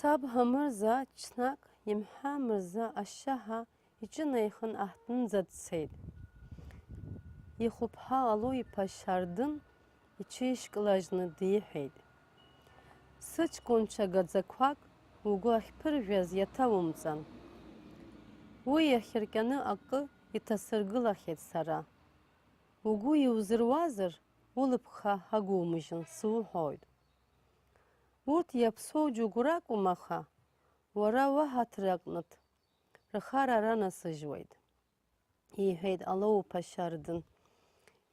Сабха мырза ҽнак Имҳа мырза ашьаҳа иҿынаихын аҳҭнынӡа дцеит. Ихәыԥҳа Алоу-иԥа Шьардын иҽишькылажьны диҳәеит. Сыҷкәынцәа гаӡақәак угәы ахьԥыржәаз иаҭаумҵан. Уи иахьырҟьаны акы иҭасыргылахьеит сара. Угәы иузыруазар, улыԥха ҳагумыжьын, суҳәоит. Урҭ иаԥсоу џьоук ракәым, аха уара уаҳаҭыр аҟнытә рхара ранасыжьуеит, иҳәеит Алоу-иԥа Шьардын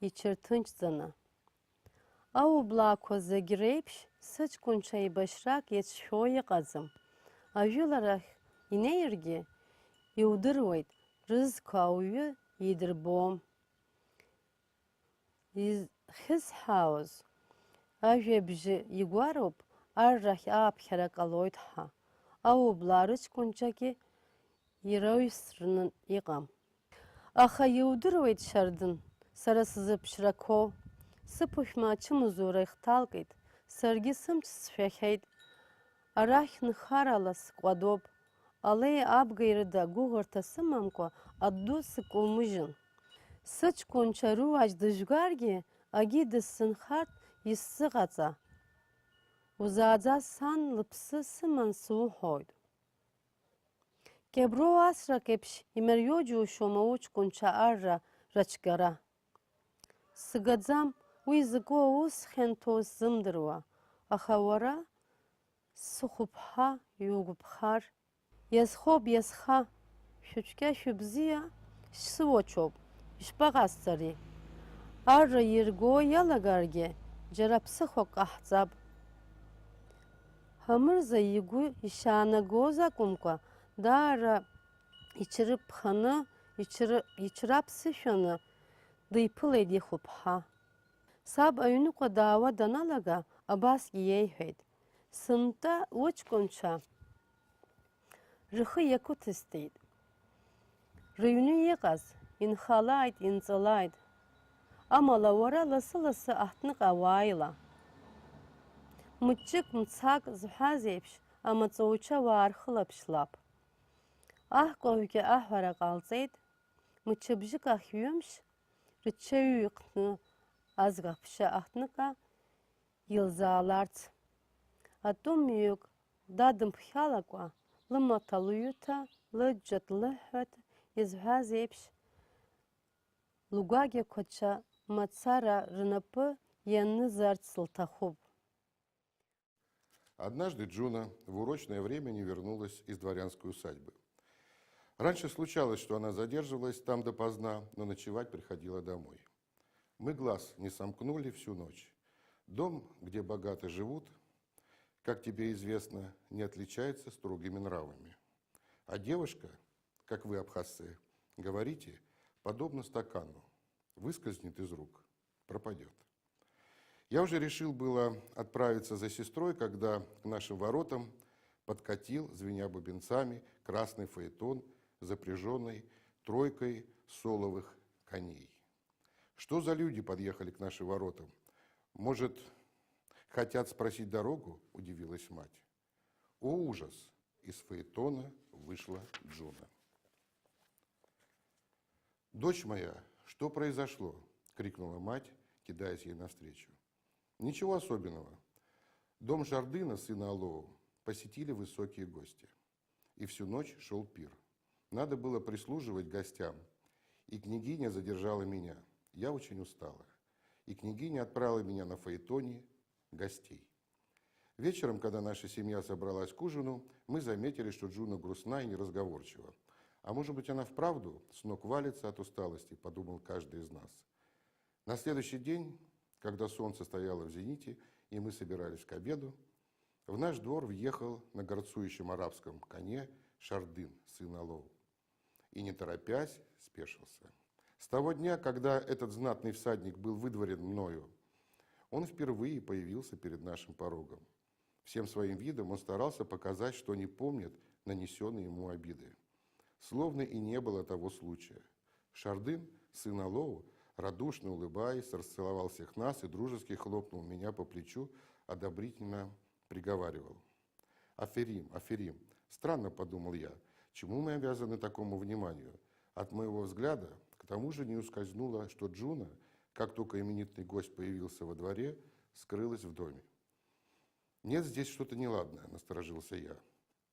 иҽырҭынчӡаны. Аублаақәа зегь реиԥш сыҷкәынцәа еибашьрак иацәшәо иҟаӡам. Ажәыларахь инеиргьы иудыруеит, рызқәа ауаҩы идырбом. Изхьысҳауаз ажәабжьы игәароуп, аррахь ааԥхьара ҟалоит ҳәа. Аублаа рыҷкәынцәагьы ираҩсраны иҟам. Аха иудыруеит, Шьардын, сара сзыԥшрақәоу. Сыԥышәма ачымазура ихҭалкит, саргьы сымч сшәахьеит. Арахь нхарала сҟәадоуп. Алеи абгеи рыда гәыӷырҭа сымамкәа адду сыкумыжьын. Сыҷкәынцәа руаӡә дыжәгаргьы агьи дысзынхартә исзыҟаҵа. Узааӡа сан лыԥсы сыман суҳәоит. Кьаброу асрак еиԥш имариоу џьушьома уҷкәынцәа арра рацәгара. Сгаӡам, уи закәу аус хьанҭоу сзымдыруа, аха уара сыхәыԥҳа иугәаԥхар. Иазхоуп, иазха, шәыцәгьа шәыбзиа сыуачоуп, ишԥаҟасҵари? Арра ирго иалагаргьы џьара ԥсыхәак ҟаҳҵап. Ҳамырза игәы ишаанагоз акәымкәа, даара иҽырԥханы, иҽраԥсышәаны диԥылеит ихәыԥҳа. Саб аҩныҟа даауа даналага, абасгьы иеиҳәеит. Сынтәа уҷкәынцәа рхы иақәыҭысҵеит. Рыҩны иҟаз инхалааит, инҵалааит. Амала уара ласы-ласы аҳҭныҟа уааила. Мчык мцак зҳәаз еиԥш амаҵуцәа уаархылаԥшлап. Аҳкәажәгьы аҳәара ҟалҵеит. Мчыбжьык ахь-ҩымш рчаҩ-иҟны азгаԥшьа аҳҭныҟа илзааларц. Атәымҩык дадымԥхьалакәа, лымаҭа лҩыҭа, лыџьџьа ҭлыҳәҳәат изҳәаз еиԥш, лгәакьақәацәа мацара рнапы ианызарц лҭахуп. Однажды Джуна в урочное время не вернулась из дворянской усадьбы. Раньше случалось, что она задерживалась там допоздна, но ночевать приходила домой. Мы глаз не сомкнули всю ночь. Дом, где богато живут, как тебе известно, не отличается строгими нравами. А девушка, как вы, абхазцы, говорите, подобно стакану, выскользнет из рук, пропадет. Я уже решил было отправиться за сестрой, когда к нашим воротам подкатил, звеня бубенцами, красный фаэтон, запряженный тройкой соловых коней. Что за люди подъехали к нашим воротам? Может, хотят спросить дорогу? Удивилась мать. О, ужас! Из фаэтона вышла Джуна. «Дочь моя, что произошло?» — крикнула мать, кидаясь ей навстречу. Ничего особенного. Дом Шардына, сына Алоу, посетили высокие гости. И всю ночь шел пир. Надо было прислуживать гостям. И княгиня задержала меня. Я очень устала. И княгиня отправила меня на фаэтоне гостей. Вечером, когда наша семья собралась к ужину, мы заметили, что Джуна грустна и неразговорчива. А может быть, она вправду с ног валится от усталости, подумал каждый из нас. На следующий день, когда солнце стояло в зените, и мы собирались к обеду, в наш двор въехал на горцующем арабском коне Шардын, сын Алоу. И, не торопясь, спешился. С того дня, когда этот знатный всадник был выдворен мною, он впервые появился перед нашим порогом. Всем своим видом он старался показать, что не помнит нанесенные ему обиды. Словно и не было того случая. Шардын, сын Алоу, радушно улыбаясь, расцеловал всех нас и дружески хлопнул меня по плечу, одобрительно приговаривал. Аферим, Аферим. Странно, подумал я, чему мы обязаны такому вниманию? От моего взгляда к тому же не ускользнуло, что Джуна, как только именитый гость появился во дворе, скрылась в доме. «Нет, здесь что-то неладное», — насторожился я.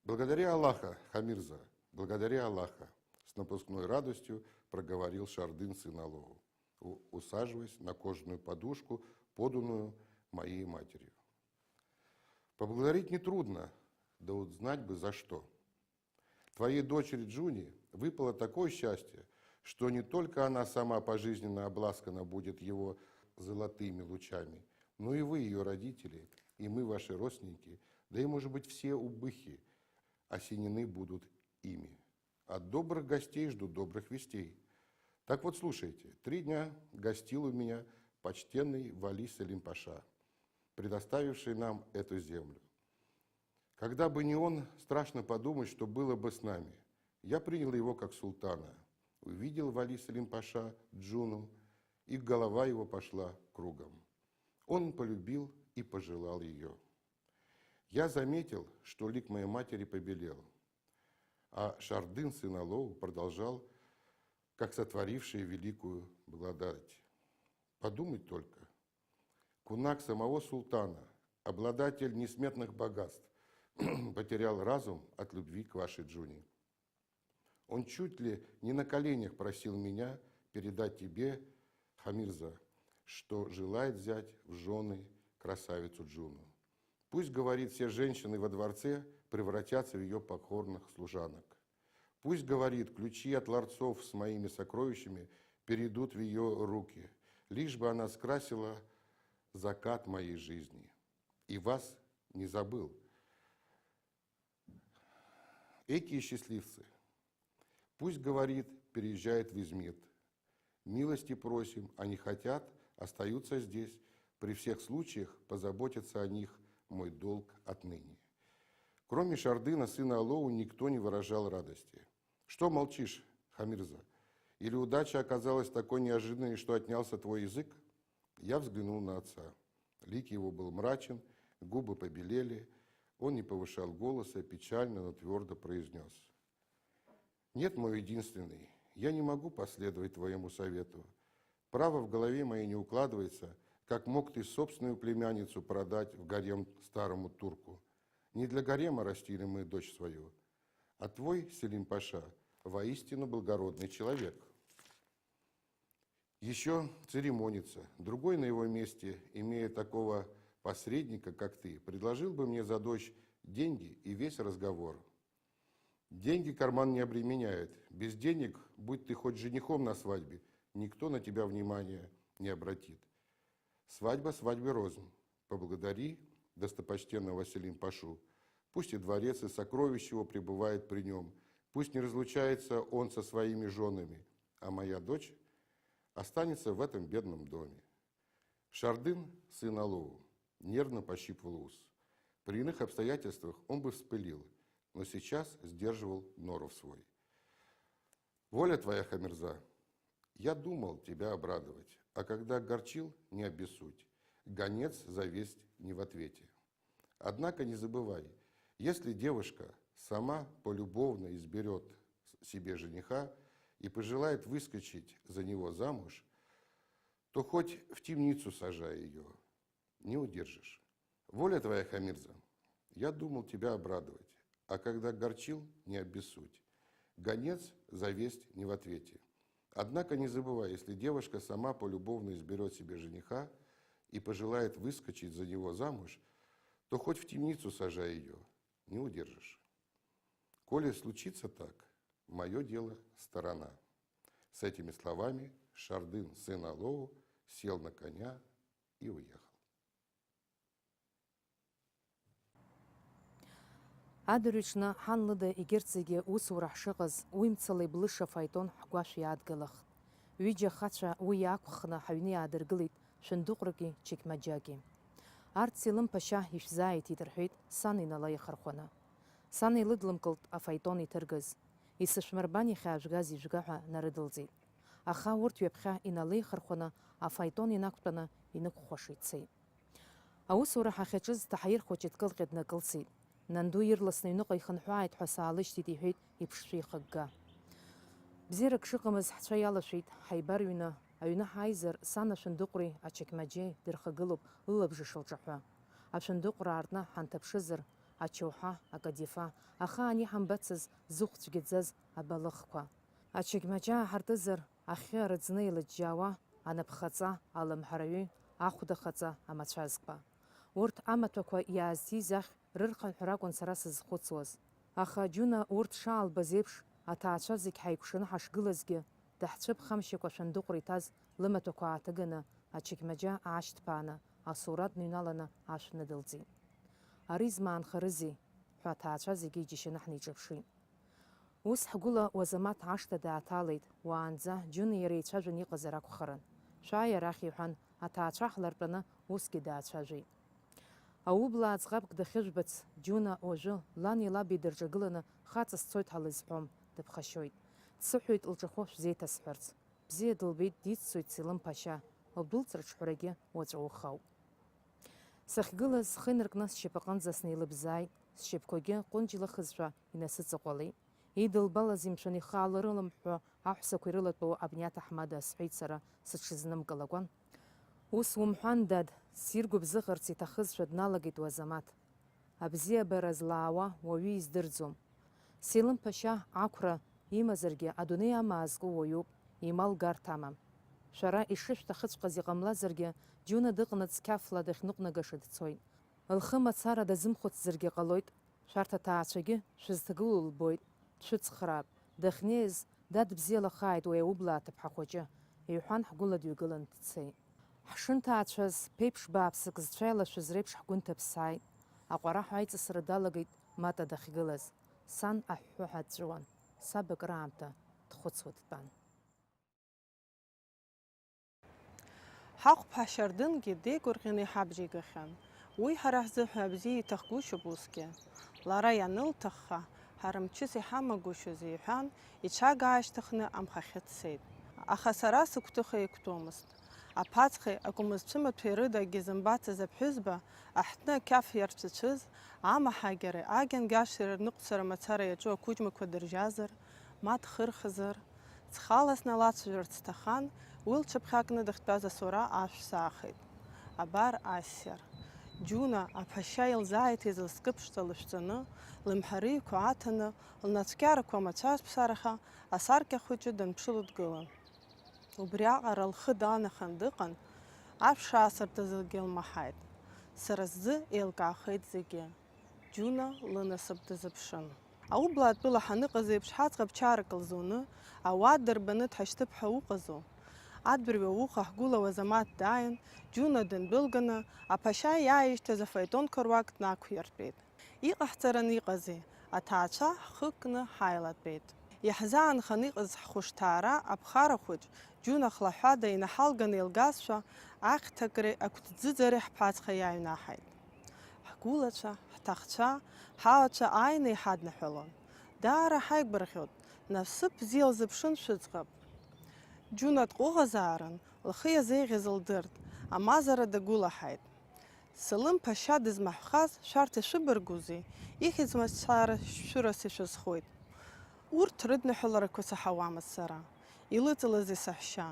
«Благодаря Аллаха, Хамирза, благодаря Аллаха», — с напускной радостью проговорил Шардын сын Алоу, усаживаясь на кожаную подушку, поданную моей матерью. «Поблагодарить нетрудно, да узнать бы за что. Твоей дочери Джуни выпало такое счастье, что не только она сама пожизненно обласкана будет его золотыми лучами, но и вы, ее родители, и мы, ваши родственники, да и, может быть, все убыхи осенены будут ими. От добрых гостей жду добрых вестей. Так вот, слушайте, 3 дня гостил у меня почтенный Вали Селим Паша, предоставивший нам эту землю. Когда бы не он, страшно подумать, что было бы с нами. Я принял его как султана, увидел Вали Селим Паша Джуну, и голова его пошла кругом. Он полюбил и пожелал ее. Я заметил, что лик моей матери побелел, а Шардын сын Алоу продолжал, как сотворивший великую благодать. Подумать только, кунак самого султана, обладатель несметных богатств, потерял разум от любви к вашей Джуни. Он чуть ли не на коленях просил меня передать тебе, Хамирза, что желает взять в жены красавицу Джуну. Пусть, говорит, все женщины во дворце превратятся в ее покорных служанок. Пусть, говорит, ключи от ларцов с моими сокровищами перейдут в ее руки, лишь бы она скрасила закат моей жизни. И вас не забыл. Экие счастливцы, пусть, говорит, переезжает в Измит. Милости просим, они хотят, остаются здесь. При всех случаях позаботиться о них мой долг отныне. Кроме Шардына, сына Алоу, никто не выражал радости. Что молчишь, Хамирза? Или удача оказалась такой неожиданной, что отнялся твой язык? Я взглянул на отца. Лик его был мрачен, губы побелели. Он не повышал голоса, печально, но твердо произнес: «Нет, мой единственный, я не могу последовать твоему совету. Право в голове моей не укладывается, как мог ты собственную племянницу продать в гарем старому турку. Не для гарема растили мы дочь свою, а твой, Селим Паша, воистину благородный человек. Еще церемонится. Другой на его месте, имея такого посредника, как ты, предложил бы мне за дочь деньги и весь разговор. Деньги карман не обременяет. Без денег, будь ты хоть женихом на свадьбе, никто на тебя внимания не обратит. Свадьба свадьбе рознь. Поблагодари достопочтенного Селим Пашу. Пусть и дворец, и сокровищ его пребывает при нем. Пусть не разлучается он со своими женами, а моя дочь останется в этом бедном доме». Шардын, сын Алоу, нервно пощипывал ус. При иных обстоятельствах он бы вспылил, но сейчас сдерживал норов свой. «Воля твоя, Хамирза, я думал тебя обрадовать, а когда огорчил, не обессудь. Гонец за весть не в ответе. Однако не забывай, если девушка сама полюбовно изберет себе жениха и пожелает выскочить за него замуж, то хоть в темницу сажай ее, не удержишь. Воля твоя, Хамирза, я думал тебя обрадовать, а когда горчил, не обессудь. Гонец за весть не в ответе. Однако не забывай, если девушка сама полюбовно изберет себе жениха и пожелает выскочить за него замуж, то хоть в темницу сажай ее, не удержишь. Коли случится так, мое дело сторона». С этими словами Шардын, сын Алоу, сел на коня и уехал. Адырҩаҽны ҳан лыда егьырҭ усура ҳшыҟаз уимцала иблыша фаетон ҳгәашә иаадгылахт. Ҩыџьа ахацәа уи иаақәхны ҳаҩны иаадыргылеит шәындыҟәрки чекмаџьаги. Арҭ Селым Ԥашьа ишәзааиҭит рҳәеит сан инала иахархәаны. Сан еилыдлымкылт афаетон иҭыргаз. Исышәмырбан иахьаажәгаз ижәга ҳәа нарыдылҵеит. Аха урҭ ҩаԥхьа иналеихархәаны афаетон инақәтәаны инықәхәаша ицеит. Аусура ҳахьаҿыз ҭаҳаир хәыҷы дкылҟьа днакылсит. нанду ирласны аҩныҟа ихынҳәааит ҳәа саалышьҭит, иҳәеит иԥшшәы ихыгга. Бзиарак шыҟамыз ҳцәа иалашәеит, ҳаибарҩны, аҩны ҳааизар, сан ашәындыҟәреи ачақьмаџьеи дырхагылоуп лылабжыш лҿаҳәа. Ашәындыҟәра аартны ҳанҭаԥшызар, ачоуҳа, акадифа, ахаан иҳамбацыз зыхә цәгьаӡаз абалыхқәа. Ачақьмаџьа ааҳартызар, ахьы арыӡны илыџьџьаауа, анапхаҵа, алымҳараҩы, ахәдахаҵа, амацәазқәа. Урҭ амаҭәақәа иаазҭиз ахь рырхынҳәра акәын сара сызхәыцуаз. Аха Џьуна урҭ шаалбаз еиԥш, аҭаацәа зегь ҳаикәшаны ҳашгылазгьы, даҳцәыԥхамшьакәа ашәындыҟәра иҭаз лымаҭәақәа ааҭыганы, ачақьмаџьа аашьҭԥааны, асура дныҩналаны ашә ныдылҵеит. Ари змаанхарызеи ҳәа аҭаацәа зегьы иџьашьаны ҳнеиҿаԥшит. Ус ҳгәыла Уазамаҭ ашҭа дааҭалеит, уаанӡа Џьуна иара еицәажәан иҟазар акәхарын. Шәааи арахь иҳәан, аҭаацәа ҳлартәаны усгьы даацәажәеит. Аублаа ӡӷабк дахьыжәбац, Џьуна уажәы лани лаби дырҿагыланы хаҵа сцоит ҳәа лызҳәом, дыԥхашьоит. Дсыҳәоит лҿахәы шәзеиҭасҳәарц. Бзиа дылбеит, диццоит Селым Ԥашьа, лдәылҵраҿҳәарагьы уаҵәы-ухау. Сахьгылаз схы инаркны сшьапаҟынӡа снеилыбзааит, сшьапқәагьы ҟәынџь илахызшәа инасыҵаҟәалеит. Идылбалаз имшәан ихааларыламҳәо аҳәсақәа ирылатәоу абни аҭаҳмада сҳәеит сара сыҽсызнымкылакәан. Ус умҳәан, дад, сиргәыбзыӷырц иҭахызшәа дналагеит Уазамаҭ. Абзиабара злаауа уаҩы издырӡом. Селым Ԥашьа ақәра имазаргьы адунеи амаа зку уаҩуп, имал гарҭа амам. Шәара ишышәҭахыҵәҟьаз иҟамлазаргьы, Џьуна дыҟанаҵ қьафла дахьныҟәнагаша дцоит. Лхы мацара дазымхәыцзаргьы ҟалоит. Шәарҭ аҭаацәагьы шәызҭагылоу лбоит. Дшәыцхраап, дахьнеиз дадбзиалахааит уи аублаа ҭыԥҳа хәыҷы, иҳәан ҳгәыла дҩагылан дцеит. Ҳшынҭаацәаз ԥеиԥш бааԥсык зцәа иалашәыз реиԥш ҳгәы нҭаԥсааит. Аҟәараҳәа аиҵасра далагеит Мата дахьгылаз. Сан аҳәҳәыҳәа дҵәуан. Саб акраамҭа дхәыцуа дтәан. Ҳахәԥҳа Шьардынгьы деигәырӷьаны иҳабжьигахьан. Уи ҳара ҳзыҳәа бзиа иҭахгәышьоуп усгьы. Лара ианылҭахха, ҳара мчыс иҳамагәышьоз иҳәан, иҽага аашьҭыхны амхахьы дцеит. Аха сара сыгәҭыха еиқәтәомызт. Аԥаҵхеи акәымызцәымаҭәеи рыдагьы зымбацыз аԥҳәызба, аҳҭны ақьаф иарцәыцәыз, амаҳагьареи агьангашреи рныҟәцара мацара иаҿу ақәыџьмақәа дыржьазар, ма дхырхызар, ҵхала сналацәажәарц сҭахан, уи лҽыԥхьакны дахьтәаз асура ашә саахеит. Абар ассир. Џьуна аԥашьа илзааиҭиз лскыԥшӡа лышәҵаны, лымҳариқәа аҭаны, лнацәкьарақәа мацәазԥсараха, асаркьа хәыҷы данԥшыло дгылан. Убри аҟара лхы даанахан дыҟан, ашә шаасыртызгьы лмаҳаит. Сара сзы еилкаахеит зегьы. Џьуна лынасыԥ дазыԥшын. Аублаатәыла ҳаныҟаз еиԥш ҳаӡӷаб чарак лзуны, ауаа дырбаны дҳашьҭып ҳәа уҟазу. Адырҩа уха ҳгәыла Уазамаҭ дааин, Џьуна дындәылганы, аԥашьа иааишьҭыз афаетонқәа руак днақәиртәеит. Иҟаҳҵаран иҟази, аҭаацәа ҳхы кны ҳааилатәеит. Иаҳзаанхан иҟаз ҳхәышҭаара аԥхара хәыҷ, Џьуна хлаҳәада инаҳалганы илгазшәа, ахьҭакреи агәҭӡыӡареи ҳԥацха иааҩнаҳаит. Ҳгәылацәа, ҳҭахцәа, ҳауацәа ааины иҳаднаҳәалон. Даара ҳаигәырӷьот, насыԥ бзиа лзыԥшын шәыӡӷаб. Џьуна дҟәыӷазаарын, лхы иазеиӷьыз лдырт, амазара дагәылаҳаит. Селым Ԥашьа дызмаҳәхаз шәарҭ ишәыбаргәузеи, ихьӡ мацара шәшәырас ишәызхоит. Урҭ рыдныҳәаларақәа саҳауамызт сара. Илыҵалазеи саҳәшьа,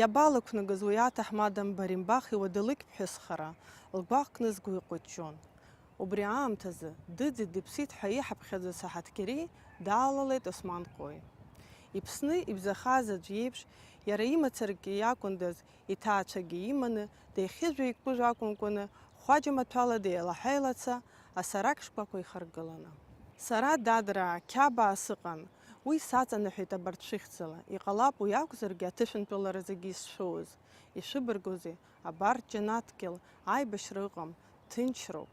иабалықәнагаз уи аҭаҳмада Мбаримбах иуадалықь ԥҳәысхара, лгәаҟ кны сгәы иҟәыҷҷон. Убри аамҭазы дыӡит дыԥсит ҳәа иҳаԥхьаӡоз Саҳаҭгьери даалалеит Осман-Ҟои. Иԥсны ибзахаз аӡә иеиԥш, иара имацарагьы иакәындаз, иҭаацәагьы иманы, деихьыжәа-еиқәыжә акәымкәаны, хәаџьа маҭәала деилаҳәеилаца, асарак шкәакәа ихаргыланы. Сара дадраа қьабаа сыҟан, уи саҵанаҳәеит абарҭ шәыхьӡала. Иҟалап уи акәзаргьы аҭышәынтәалара зегьы исшәуз. Ишәыбаргәузеи, абарҭ џьанаҭгьыл, аибашьра ыҟам, ҭынчроуп.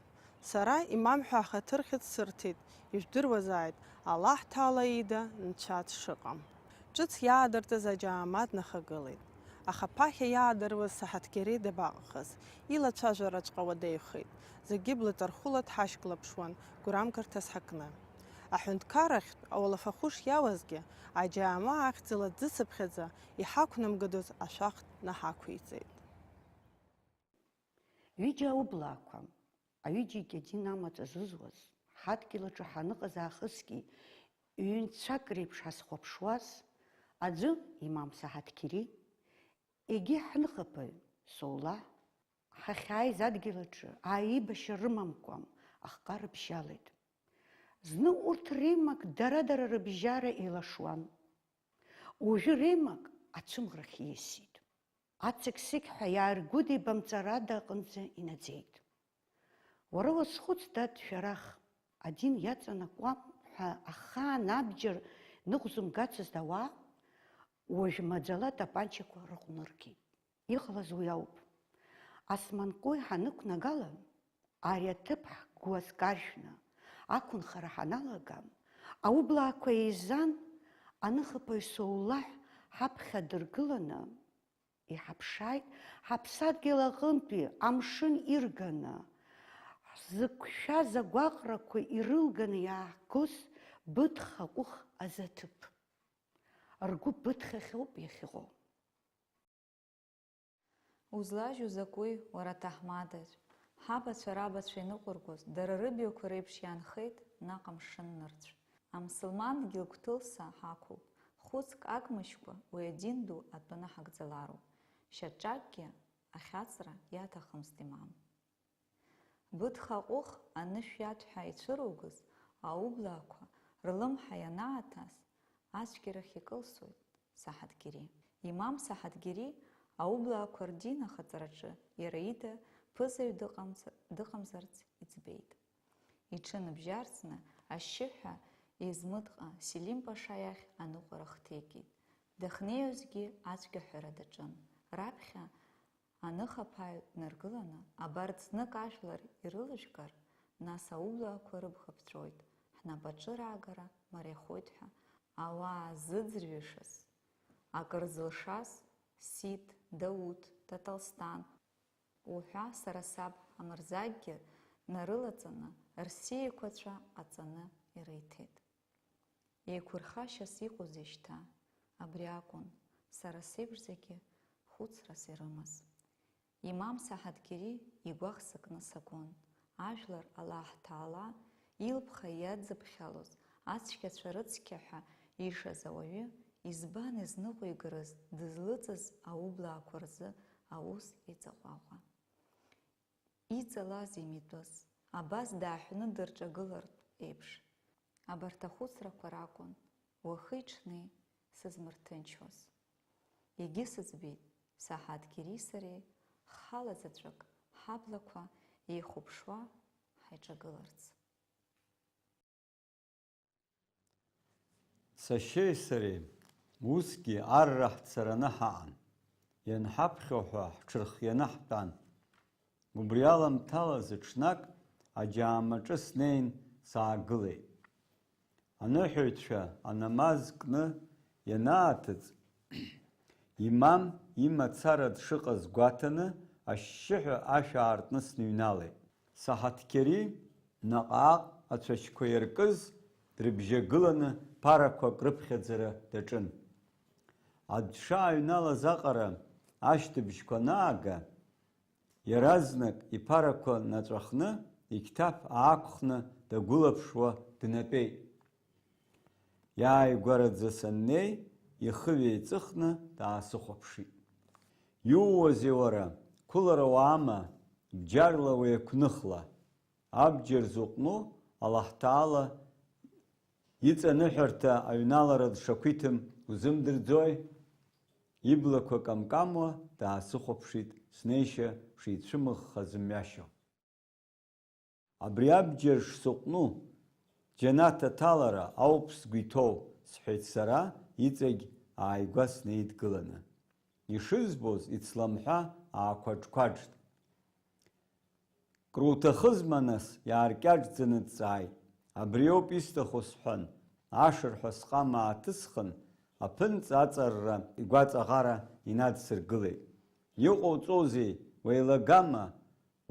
Сара имамҳәа ахаҭырхьыӡ сырҭеит, ижәдыруазааит, Аллаҳ ҭаала ида нцәа дшыҟам. Ҿыц иаадыртыз аџьаамат нахагылеит. Аха ԥахьа иаадыруаз Саҳаҭгьери дабаҟахыз, илацәажәараҵәҟьа уадаҩхеит. Зегьы блатархәыла дҳашьклаԥшуан, гәрамгарҭас ҳакны. Аҳәынҭқарахьтә ауалафахәыш иауазгьы, аџьаама ахьӡала ӡыцыԥхьаӡа иҳақәнамгадоз ашәахтә наҳақәиҵеит. Ҩыџьа аублаақәа, аҩыџьагьы адин амаҵ азызуаз, ҳадгьылаҿы ҳаныҟаз аахысгьы ҩ-цәак реиԥш ҳазхәаԥшуаз аӡәы имам Саҳаҭқьери, егьи ҳныхаԥаҩ Соулаҳ ҳахьааиз адгьылаҿы ааибашьа рымамкәа ахҟа рыбжьалеит. Зны урҭ реимак дара-дара рыбжьара еилашуан. Уажәы реимак ацәымӷрахь ииасит. Ацык-сыкҳәа иааргәыдибамҵарада аҟынӡа инаӡеит. Уара уазхәыц, дад Шәарах, адин иаҵанакуам ҳәа ахаан абџьар ныҟәзымгацызт ауаа, уажә маӡала атапанчақәа рыҟәныргеит. Иҟалаз уи ауп. Османҟәи ҳанықәнагала, ари аҭыԥ ҳгәы азкаршәны ақәынхара ҳаналага, аублаақәа еизан аныхаԥаҩ Соулаҳ ҳаԥхьа дыргыланы, иҳаԥшааит ҳаԥсадгьыл аҟынтәи амшын ирганы, зықәшәаз агәаҟрақәа ирылганы иааҳгоз Быҭха ҟәых азаҭыԥ. Ргәы быҭхахьоуп иахьыҟоу. Узлажьу закәи, уара ҭаҳмадажә? Ҳабацәа рабацәа иныҟәыргоз, дара рыбаҩқәа реиԥш иаанхеит наҟ амшын нырцә. Амсылман дгьыл гәҭылса ҳақәуп. Хәыцк агмышьқәа уи адин ду атәаны ҳагӡалароуп. Шьаҿакгьы ахьаҵра иаҭахымызт имам. Быҭха ҟәых анышә иаҭәҳәа ицәыругыз аублаақәа рлымҳа ианааҭас ацәгьарахь икылсуеит Саҳаҭқьери. Имам Саҳаҭқьери аублаақәа рдин ахаҵараҿы иара ида ԥызаҩ дыҟамзарц иӡбеит. Иҽы ныбжьарсны ашьшьыҳәа измыдҟа Селим Паша иахь аныҟәара хҭеикит. Дахьнеиозгьы ацәгьаҳәара даҿын. Раԥхьа аныхаԥааҩ днаргыланы, абарҭ знык ажәлар ирылыжәгар, нас аублаақәа рыбӷа ԥҵәоит, ҳнапаҿы раагара мариахоит ҳәа ауаа зыӡырҩышаз, акыр зылшаз Сид, Дауҭ, Таталсҭан уҳәа сара саб амырзагьы нарылаҵаны, рсиақәацәа ҟаҵаны иреиҭеит. Еиқәырхашьас иҟоузеи шьҭа, абри акәын сара сеиԥш зегьы хәыцрас ирымаз. Имам Саҳаҭқьери игәаӷ сакны сагон. Ажәлар Аллаҳ-Ҭаала илԥха иадзыԥхьалоз ацәгьацәа рыцқьаҳәа ишаз ауаҩы избан изныҟәигарыз дызлыҵыз аублаақәа рзы аус иҵаҟәаҟәа. Иҵалазеи митәыс, абас дааҳәны дырҿагылартә еиԥш. Абарҭ ахәыцрақәа ракәын уахи-ҽни сызмырҭынчуаз. Егьысыӡбеит Саҳаҭқьери сареи ҳхала заҵәык ҳаблақәа еихәаԥшуа ҳаиҿагыларц. Сашьеи сареи усгьы арра ҳцараны ҳаҟан, ианҳаԥхьо ҳәа ҳҽырхианы ҳтәан. Убри аламҭалазы ҽнак аџьаамаҿы снеин саагылеит. Аныҳәаҩцәа анамаз кны ианааҭыҵ, имам имацара дшыҟаз гәаҭаны ашьшьыҳәа ашә аартны сныҩналеит. Саҳаҭқьери наҟ-ааҟ ацәашьқәа иаркыз дрыбжьагыланы ԥарақәак рыԥхьаӡара даҿын. Аӡә шааҩналаз аҟара ашьҭыбжьқәа анаага, иаразнак иԥарақәа наҵәахны, иқьҭаԥ аақәхны дагәылаԥшуа днатәеит. Иааигәараӡа саннеи, ихы ҩеиҵыхны даасыхәаԥшит. Иууазеи уара, қәылара уаама, бџьарла уеиқәныхла, абџьар зыҟәну Аллаҳ-Ҭаала иҵаныҳәарҭа аҩналара дшақәиҭым узымдырӡои? Иблақәа камкамуа даасыхәаԥшит, снеишьа шицәымыӷхаз мҩашьо. Абри абџьар шсыҟәну џьанаҭ аҭалара ауп сгәы иҭоу, сҳәеит сара иҵегь ааигәа снеидгыланы. Ишызбоз ицламҳәа аақәаџ-қәаџт. Круҭахызма нас, иааркьаҿӡаны дҵааит. Абри ауп исҭаху сҳәан, ашырҳәа сҟама ааҭысхын, аԥынҵа аҵарра игәаҵаӷара инадсыргылеит. Иҟоуҵозеи, уеилагама,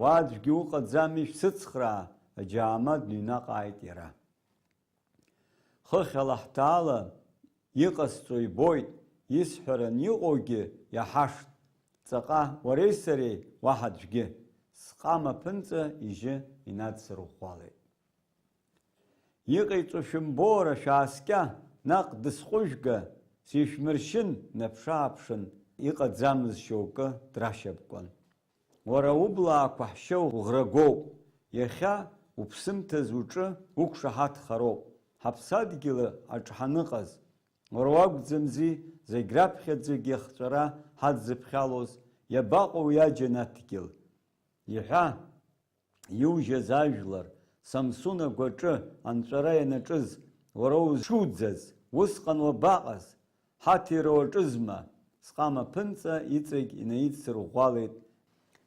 уаӡәгьы уҟаӡами, шәсыцхраа, аџьаама дныҩнаҟааит иара. Хыхь Аллаҳ-Ҭаала иҟасҵо ибоит, исҳәаран иҟоугьы иаҳашт. Ҵаҟа уареи сареи уаҳа аӡәгьы. Сҟама аԥынҵа ижьы инадсырӷәӷәалеит. Иҟаиҵо шәымбоура шәааскьа, наҟ дысҟәыжәга, сишәмыршьын, наԥшы-ааԥшын, иҟаӡамыз шьоукы драшьапкуан. Уара ублаақәа ҳшьа уӷрагоуп, иахьа уԥсымҭаз уҿы уқәшаҳаҭхароуп, ҳаԥсадгьыл аҿы ҳаныҟаз. Уара уакәӡамзи зегь раԥхьаӡагьы ахҵәара ҳадзыԥхьалоз, иабаҟоу уи аџьанаҭгьыл? Иҳәа, иужьаз ажәлар, Самсун агәаҿы анҵәара ианаҿыз, уара узшуӡаз, усҟан уабаҟаз? Ҳаҭира уаҿызма? Сҟама ԥынҵа иҵегь инаидсырӷәӷәалеит.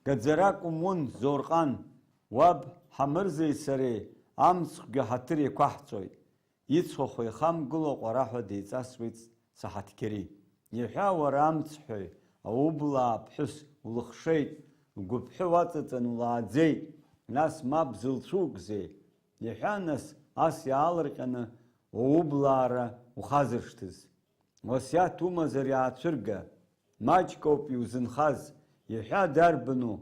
Гаӡарак умун, Заурҟан, уаб ҳамырзеи сареи амцхәгьы ҳаҭыр еиқәаҳҵоит. Ицәахо ихамгыло ҟәараҳәа деиҵасуеит Саҳаҭқьери. Иҳәа, уара амцҳәаҩ, аублаа ԥҳәыс улыхшеит, лгәыԥҳәы уаҵаҵан улааӡеит, нас мап зылцәугзеи? Иҳәа, нас ас иаалырҟьаны ублаара ухазыршҭыз. Уасиаҭ умазар иаацәырга, маҷкоуп иузынхаз. Иҳәа, дарбану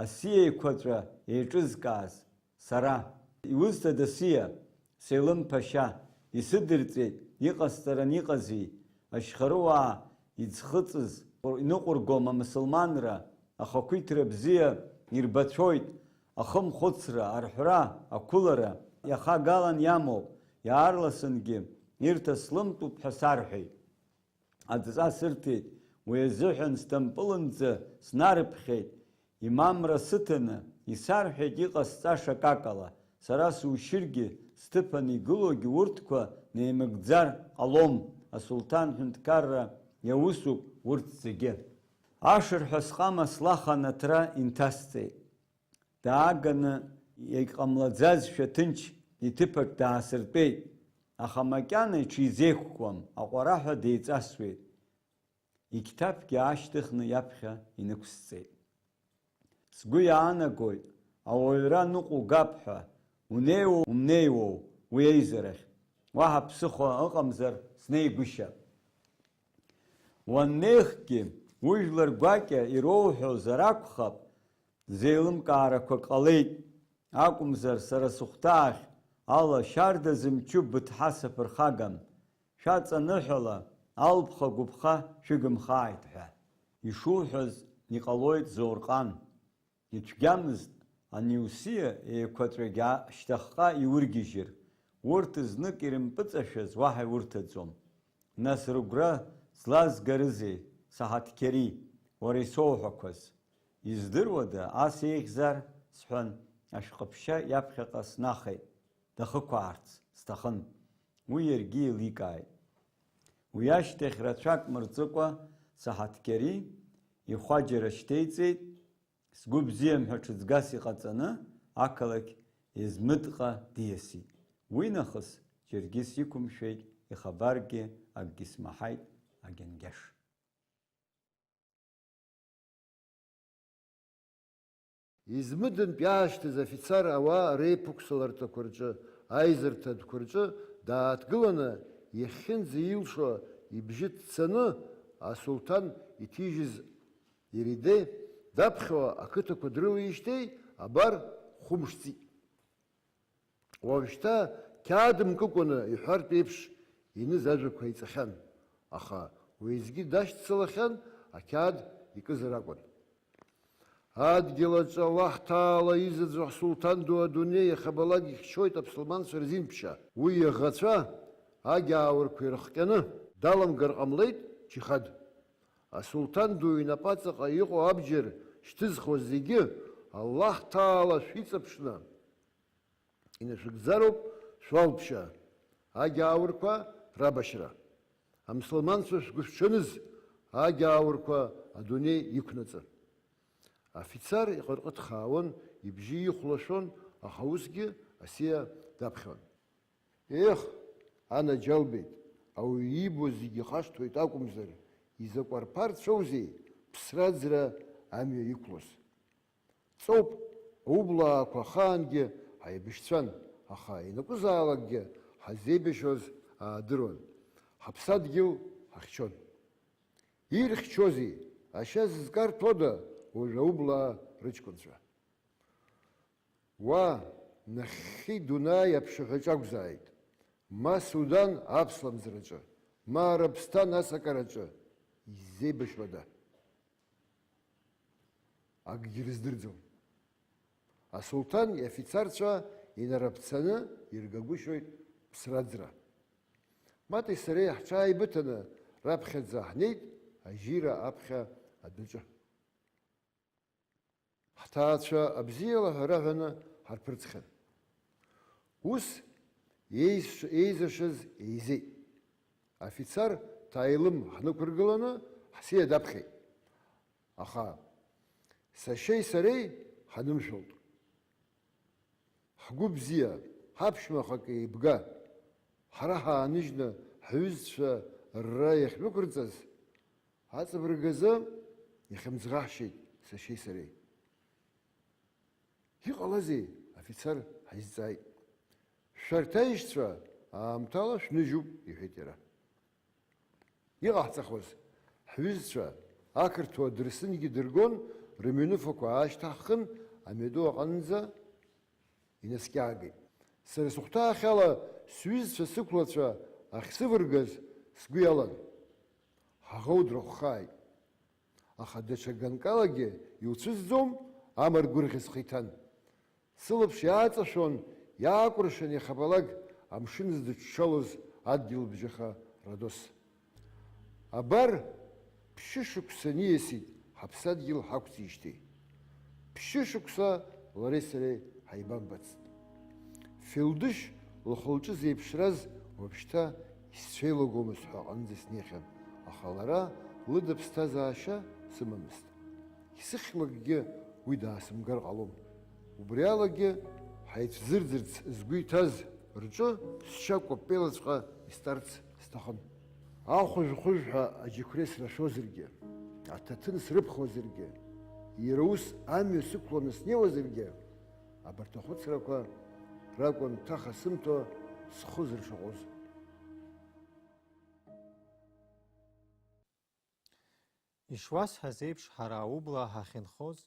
асиа еиқәаҵәа еиҿызкааз? Сара. Иузҭада сиа? Селым Ԥашьа. Исыдырҵеит, иҟасҵаран иҟази? Ашьхаруаа иӡхыҵыз иныҟәыргома амусулманра? Ахақәиҭра бзиа ирбацәоит, ахымхәыцра, арҳәра, ақәылара иахагалан иамоуп, иаарласынгьы ирҭаслымтәуп ҳәа сарҳәеит. Адҵа сырҭеит, уи азыҳәан сҭампылынӡа снарыԥхьеит, имамра сыҭаны, исарҳәеит иҟасҵаша акакала. Сара сушьыргьы, сҭыԥан игылогьы урҭқәа неимыгӡар ҟалом. Асулҭан ҳәынҭқарра иаусуп урҭ зегьы. Ашырҳәа сҟама слаха анаҭра инҭасҵеит. Дааганы иҟамлаӡазшәа ҭынч иҭыԥаҿ даасыртәеит. Аха макьана иҽизеиқәкуам, аҟәараҳәа деиҵасуеит. Иқьҭаԥгьы аашьҭыхны иаԥхьа инықәсҵеит. Сгәы иаанагоит, ауаҩра ныҟәугап ҳәа, унеиуоу умнеиуоу уи аизарахь. Уаҳа ԥсыхәа ыҟамзар снеигәышьап. Уаннеихгьы ужәлар гәакьа ироуҳәозар акәхап, зеилымкаарақәак ҟалеит. Акәымзар сара сыхәҭаахь ала шьарда зымчу быҭҳа саԥырхагам. Шәаҵаныҳәала алԥха гәыԥха шәыгымхааит ҳәа. Ишуҳәаз иҟалоит, Заурҟан. Ицәгьамызт ани усиа еиқәаҵәагьы шьҭахьҟа иургьежьыр. Урҭ знык ирымпыҵашәаз уаҳа иурҭаӡом. Нас рыгәра злазгарызеи, Саҳаҭқьери, уара исоуҳәақәаз? Издыруада, ас еиӷьзар, сҳәан, ашәҟаԥшьа иаԥхьаҟа снахеит. Дахықәаарц сҭахын. Уи иаргьы еиликааит. Уи ашьҭахь рацәак мырҵыкәа Саҳаҭқьери ихәаџьара шьҭеиҵеит, сгәы бзиам ҳәа ҽыҵгас иҟаҵаны ақалақь Езмыдҟа диасит. Уи нахыс џьаргьы сиқәымшәеит, ихабаргьы акгьы смаҳаит агьангьаш. Измыдынтә иаашьҭыз афицар ауаа реиԥықәсыларҭақәа рҿы, аизырҭатәқәа рҿы дааҭгыланы, иахьынӡаилшо ибжьы ҭцаны, асулҭан иҭижьыз ириде даԥхьауа ақыҭақәа дрылеижьҭеи, абар хәымшҵит. Уажәшьҭа қьаад мкыкәаны иҳәартә еиԥш иныз ажәақәа иҵахьан, аха уеизгьы дашьцылахьан ақьаад икызар акәын. Адгьыл аҿы Аллаҳ Ҭаала изаӡәо ҳсулҭан ду адунеи иахабалак ихьчоит аԥсылманцәа рзин-ԥшьа. Уи иаӷацәа агьааурқәа ирыхҟьаны даламгар ҟамлеит џьихад. Асулҭан ду инапаҵаҟа иҟоу абџьар шьҭызхуаз зегьы Аллаҳ Ҭаала шәиҵаԥшны инашәыгӡароуп шәалԥшьа, агьааурқәа рабашьра. Амсылманцәа шәгәышәҽаныз агьааурқәа адунеи иқәнаҵы. Афицар иҟырҟыҭхаауан, ибжьы ихәлашәон, аха усгьы асиа даԥхьон. Ех, анаџьалбеит, ауаҩ иибо зегьы ихашҭуеит акәымзар, изакә арԥарцәоузеи ԥсра-ӡра амҩа иқәлоз. Ҵоуп, аублаақәа ахаангьы ҳаибашьцәан, аха инакәызаалакгьы ҳазеибашьоз аадыруан. Ҳаԥсадгьыл ҳахьчон. Ирхьчозеи, ашьа зызкарҭәода уажә аублаа рыҷкәынцәа? Уа, нахьхьи Дунаи аԥшаҳәаҿ акәзааит. ма Судан аԥслымӡраҿы, ма Арабсҭан асакараҿы изеибашьуада? Акгьы рыздырӡом. Асулҭан иофицарцәа инарапцаны иргагәышьоит ԥсраӡра. Матай сареи ҳҽааибыҭаны раԥхьаӡа ҳнеит ажьира аԥхьа адәаҿы. Ҳҭаацәа абзиала ҳәа раҳәаны ҳарԥырҵхьан. Ус еизашаз еизеит. Афицар ҭаилым ҳнықәыргыланы ҳсиа даԥхьеит. Аха сашьеи сареи ҳанымшәалт. Ҳгәы бзиа, ҳаԥшәмахак еибга, ҳара ҳааныжьны ҳҩызцәа рра иахьнықәырҵаз, аҵабыргазы иахьымӡӷаҳшьеит сашьеи сареи. Иҟалазеи? Афицар ҳаизҵааит. Шәарҭ аишьцәа аамҭала шәныжьуп, иҳәеит иара. Иҟаҳҵахуаз, ҳҩызцәа ақырҭуа дырсынгьы дыргон, рымҩаныфақәа аашьҭаҳхын, амҩаду аҟынӡа инаскьаагеит. Сара сыхәҭаахьала сҩызцәа сықәлацәа ахьсывыргаз сгәы иалан. Ҳаӷоу драхәхааит. Аха даҽа ганкалагьы иуцәызӡом, амаргәырӷьаҵәҟьа иҭан. Сылаԥш иааҵашәон, иаакәыршан иахабалак амшын здыҽҽалоз адгьылбжьаха радос. Абар ԥшьышықәса ниасит ҳаԥсадгьыл ҳақәҵижьҭеи. Ԥшьышықәса лареи сареи ҳаибамбацт. Фелдышь лхылҿы зеиԥшраз уажәшьҭа исцәеилагомызт ҳәа аҟынӡа снеихьан, аха лара лыда ԥсҭазаашьа сымамызт. Исыхьлакгьы уи даасымгар ҟалом. Убри алагьы ҳаицәзырӡырц згәы иҭаз рҿы сшьа кәапеилаҵәҟьа исҭарц сҭахын. Ахәыжә-хәыжәҳәа аџьықәреи срашәозаргьы, аҭаҭын срыԥхуазаргьы, иара ус амҩа сықәланы снеиуазаргьы, абарҭ ахәыцрақәа ракәын ҭаха сымҭо схы зыршаҟәоз. Ишуасҳәаз еиԥш, ҳара аублаа ҳахьынхоз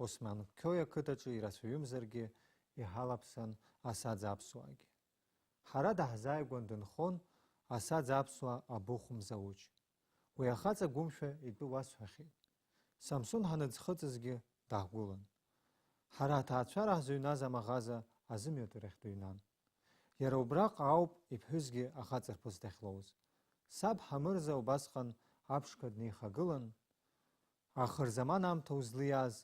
Османқьои ақыҭаҿы ирацәаҩымзаргьы иҳалаԥсан асаӡ аԥсуаагьы. Ҳара даҳзааигәан дынхон асаӡ аԥсуаа Абухә Мзауҷ. Уи ахаҵа гәымшәа итәы уасҳәахьеит. Самсон ҳаныӡхыҵызгьы даҳгәылан. Ҳара аҭаацәара ҳзыҩназ амаӷаза азымҩатәарахь дыҩнан. Иара убраҟа ауп иԥҳәысгьы ахаҵарԥыс дахьлоуз. Саб Ҳамырза убасҟан аԥшқа днеихагылан, ахырзаман амҭа узлиааз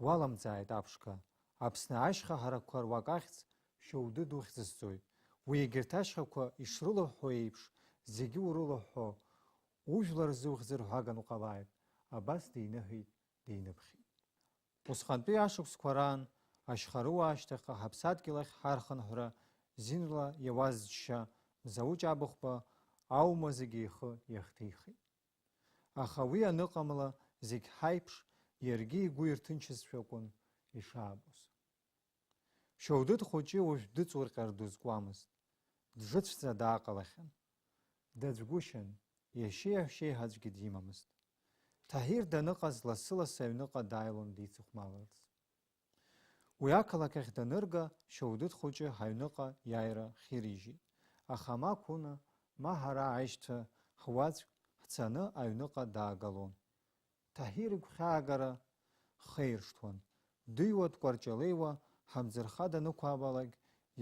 уаламӡааит аԥшқа. Аԥсны ашьха ҳаракқәа руак ахьӡ Шьоуды духьӡысҵоит. Уи егьырҭ ашьхақәа ишрылыҳәҳәо еиԥш, зегьы урылыҳәҳәо, ужәлар зухьӡыр ҳәаган уҟалааит. Абас диныҳәеит, диныԥхьеит. Усҟантәи ашықәсқәа раан, ашьхарыуаа ашьҭахьҟа ҳаԥсадгьыл ахь ҳархынҳәра зинла иауаз џьшьа Мзауҷ Абыхәба аума зегьы ихы иахҭихит. Аха уи аныҟамла зегь ҳаиԥш, иаргьы игәы ирҭынчызшәа акәын ишаабоз. Шьоудыд хәыҷы уажә дыҵурҟьар дузкуамызт. Джыцәӡа дааҟалахьан. Даӡәгәышьан, иашьеи аҳәшьеи аӡәгьы димамызт. Таҳир даныҟаз лассы-лассы аҩныҟа дааилон дицыхәмаларц. Уи ақалақь ахь данырга, Шьоудыд хәыҷы ҳаҩныҟа иааира хирижьит. Аха ма Қәына, ма ҳара аишьцәа ҳуаӡәк ҳцаны аҩныҟа даагалон. Таҳир игәхьаагара хеиршҭуан. Дыҩуа дкәарҷалеиуа, ҳамӡырха данықәаабалак,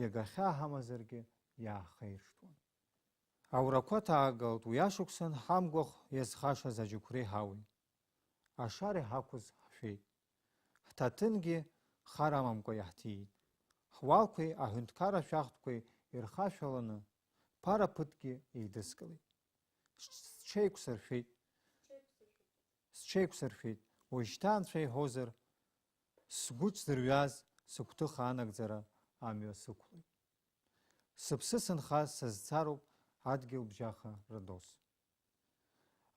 иагахьаа ҳамазаргьы иаахеиршҭуан. Аурақәа ҭаагалт, уи ашықәсан ҳамгәахә иазхашаз аџьықәреи ҳауит. Ашара иҳақәыз ҳшәеит. Ҳҭаҭынгьы хара амамкәа иаҳҭиит. Ҳуалқәеи аҳәынҭқар ашәахтәқәеи ирхашәаланы, ԥара ԥыҭкгьы еидыскылеит. Сҽеиқәсыршәеит, уажәшьҭа анцәа иҳәозар, сгәы ҿзырҩаз сыгәҭыха анагӡара амҩа сықәлеит. Сыԥсы сынхаз сазцароуп адгьыл бжьаха радос.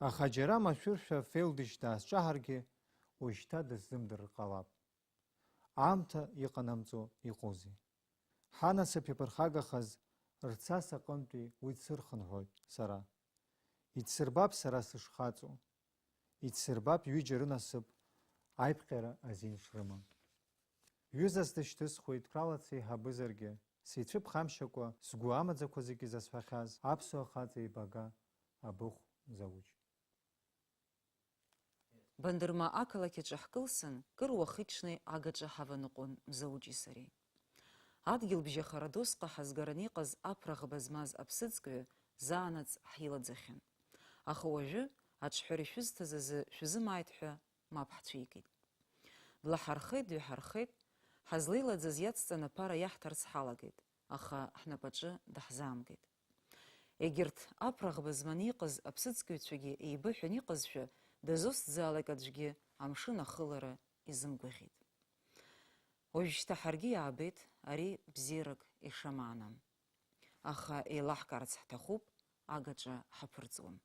Аха џьара машәыршәа Фелдышь даасҿаҳаргьы, уажәшьҭа дысзымдырыр ҟалап. Аамҭа иҟанамҵо иҟоузеи. Ҳанасыԥ иԥырхагахаз рцас аҟынтәи уи дсырхынҳәоит сара. Ицсырбап сара сышхаҵо. Ицсырбап ҩыџьа рынасыԥ аиԥҟьара азин шрымам. Ҩызас дышьҭысхуеит, кралац еиҳабызаргьы, сицәыԥхамшьакәа сгәы амаӡақәа зегьы зазҳәахьаз аԥсуа хаҵа ибага абыхә Мзауҷ. Бандырма ақалақь аҿы ҳкылсын, кыр уахиҽни агаҿа ҳаваныҟәон Мзауҷи сареи. Адгьылбжьахара досҟа ҳазгараны иҟаз аԥраӷба змаз аԥсыӡкҩы заанаҵ ҳилаӡахьан. Аха уажәы аҽҳәара ишәызҭаз азы шәзымааит ҳәа мап ҳцәикит. Длаҳархеит, дҩаҳархеит, ҳазлеилаӡаз иацҵаны аԥара иаҳҭарц ҳалагеит, аха ҳнапаҿы даҳзаамгеит. Егьырҭ аԥраӷба зманы иҟаз аԥсыӡкыҩцәагьы еибыҳәан иҟазшәа, дазусҭзаалак аӡәгьы амшын ахылара изымгәаӷьит. Уажәшьҭа ҳаргьы иаабеит ари бзиарак ишамаанам. Аха еилаҳкаарц ҳҭахуп, агаҿа ҳаԥырҵуам.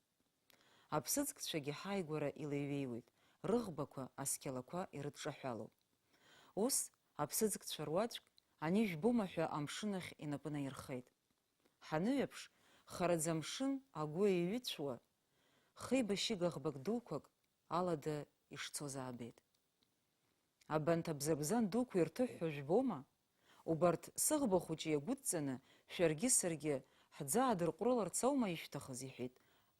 Аԥсыӡкцәагьы ҳааигәара илеиҩеиуеит, рыӷбақәа, асқьалақәа ирыдҿаҳәалоуп. Ус, аԥсыӡкцәа руаӡәк, ани жәбома ҳәа амшынахь инапы наирхеит. Ҳаныҩаԥш, хараӡа амшын агәы еиҩыцәуа, хеибашьыга ӷбак дуқәак алада ишцоз аабеит. Абанҭ абзарбзан дуқәа ирҭыҳәҳәо жәбома? Убарҭ сыӷба хәыҷы иагәыдҵаны, шәаргьы саргьы ҳӡаадырҟәрыларц аума ишәҭахыз, иҳәеит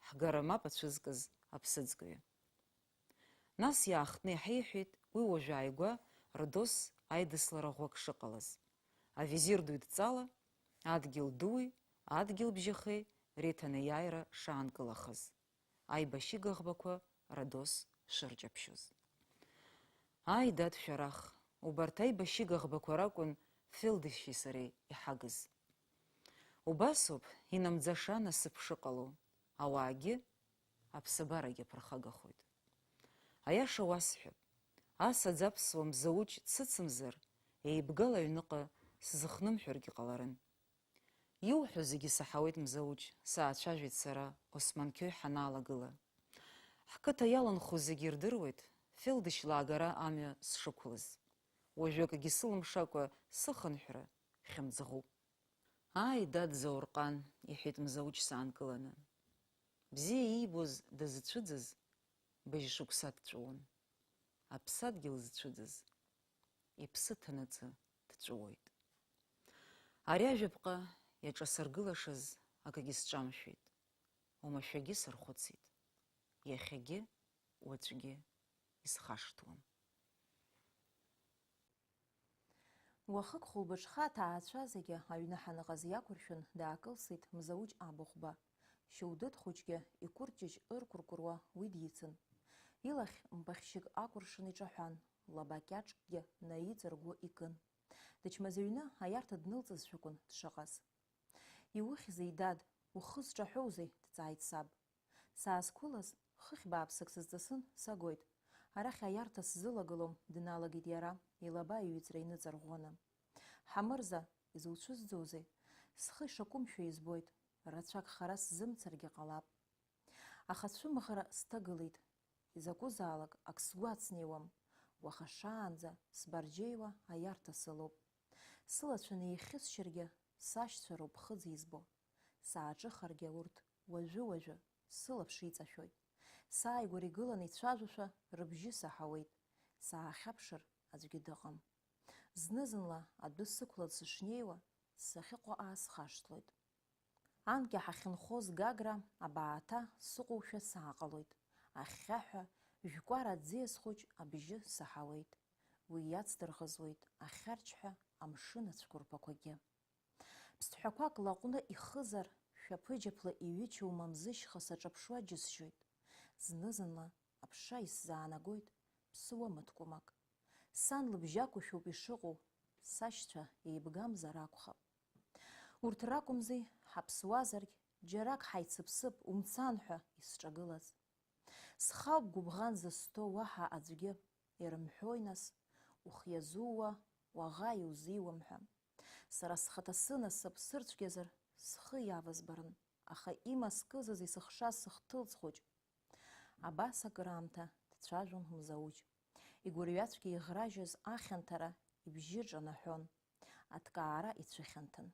ҳгара мап ацәызкыз аԥсыӡкҩы. Нас иаахтны иҳаиҳәеит уи уажә ааигәа Родос аидыслара ӷәӷәак шыҟалаз. Авизир ду идҵала, адгьыл дуи, адгьыл бжьахеи реиҭанеиааира шаанкылахаз. Аибашьыга ӷбақәа Родос шырҷаԥшьоз. Ай, дад шәарах, убарҭ аибашьыга ӷбақәа ракәын Фелдышьи сареи иҳагыз. Убасоуп инамӡаша насыԥ шыҟало, ауаагьы аԥсабарагьы аԥырхагахоит. Аиаша уасҳәап, ас аӡаԥсуа Мзауҷ дсыцымзар, еибгала аҩныҟа сзыхнымҳәыргьы ҟаларын. Иуҳәо зегьы саҳауеит Мзауҷ, саацәажәеит сара Османқьои ҳанаалагыла. Ҳқыҭа иаланхо зегьы ирдыруеит, Фелдышь лаагара амҩа сшықәлаз. Уажәы акагьы сылымшакәа сыхынҳәра хьымӡӷуп. Ай, дад Заурҟан, иҳәеит Мзауҷ саанкыланы. Бзиа иибоз дазцәыӡыз, быжьшықәса дҵәуон. Аԥсадгьыл зцәыӡыз, иԥсы ҭанаҵы дҵәуоит. Ари ажәаԥҟа иаҿасыргылашаз акагьы сҿамшәеит. Омашәагьы сархәыцит. Иахьагьы, уаҵәгьы исхашҭуам. Уахык хәылбыҽха аҭаацәа зегьы аҩны ҳаныҟаз иақәыршәын, даакылсит Мзауҷ абыхәба. Шьоудыд хәыҷгьы икәырҷыжь ыркәыркәыруа уи дицын. Илахь мпахьшьык акәыршан иҿаҳәан, лаба кьаҿкгьы наиҵаргәо икын. Дычмазаҩны аиарҭа днылҵызшәакәын дшыҟаз. Иухьзеи, дад, ухы зҿаҳәоузеи? Дҵааит саб. Саазқәылаз, хыхь бааԥсык сызҵасын, сагоит. Арахь аиарҭа сзылагылом, дналагеит иара, илаба иҩыҵра иныҵарӷәӷәаны. Ҳамырза, изуцәызӡозеи? Схы ишакәымшәо избоит, рацәак хара сзымцаргьы ҟалап. Аха цәымӷра сҭагылеит, изакәызаалак ак сгәы ацнеиуам. Уаха шаанӡа сбарџьеиуа аиарҭа сылоуп. Сылацәа неихьысшьыргьы сашьцәароуп ԥхыӡ избо. Сааҿыхаргьы урҭ уажәы-уажәы сылаԥш иҵашәоит. Сааигәара игыланы ицәажәашәа рыбжьы саҳауеит. Саахьаԥшыр аӡәгьы дыҟам. Зны-зынла адәы сықәлад сышнеиуа, сахьыҟоу аасхашҭлоит. Анкьа ҳахьынхоз Гагра абааҭа сыҟоушәа сааҟалоит. Ахьхьаҳәа жәкәара аӡиас хәыҷ абжьы саҳауеит. Уи иацдырӷызуеит ахьарчҳәа амшын ацәқәырԥақәагьы. Ԥсҭҳәақәак лаҟәны ихызар, шәаԥыџьаԥла иҩычоу мамзышьха саҿаԥшуа џьысшьоит. Зны-зынла аԥша исзаанагоит ԥсыуа мыткәмак. Сан лыбжьакәышәоуп ишыҟоу, сашьцәа еибгамзар акәхап. Урҭ ракәымзи, ҳаԥсуазаргь, џьарак ҳаицыԥсып, умцан ҳәа исҿагылаз. Схауп гәыбӷан зысҭо уаҳа аӡәгьы, ирымҳәои нас, ухиазууа, уаӷа иузиуам ҳәа. Сара схаҭа сынасыԥ сырцәгьазар, схы иавызбарын, аха имаскызыз исыхшаз сыхҭылҵ хәыҷ. Абас акыраамҭа дцәажәон Мзауҷ. Игәырҩацәгьа иӷражьыз ахьанҭара ибжьы ҿанаҳәон, аҭкаара ицәыхьанҭан.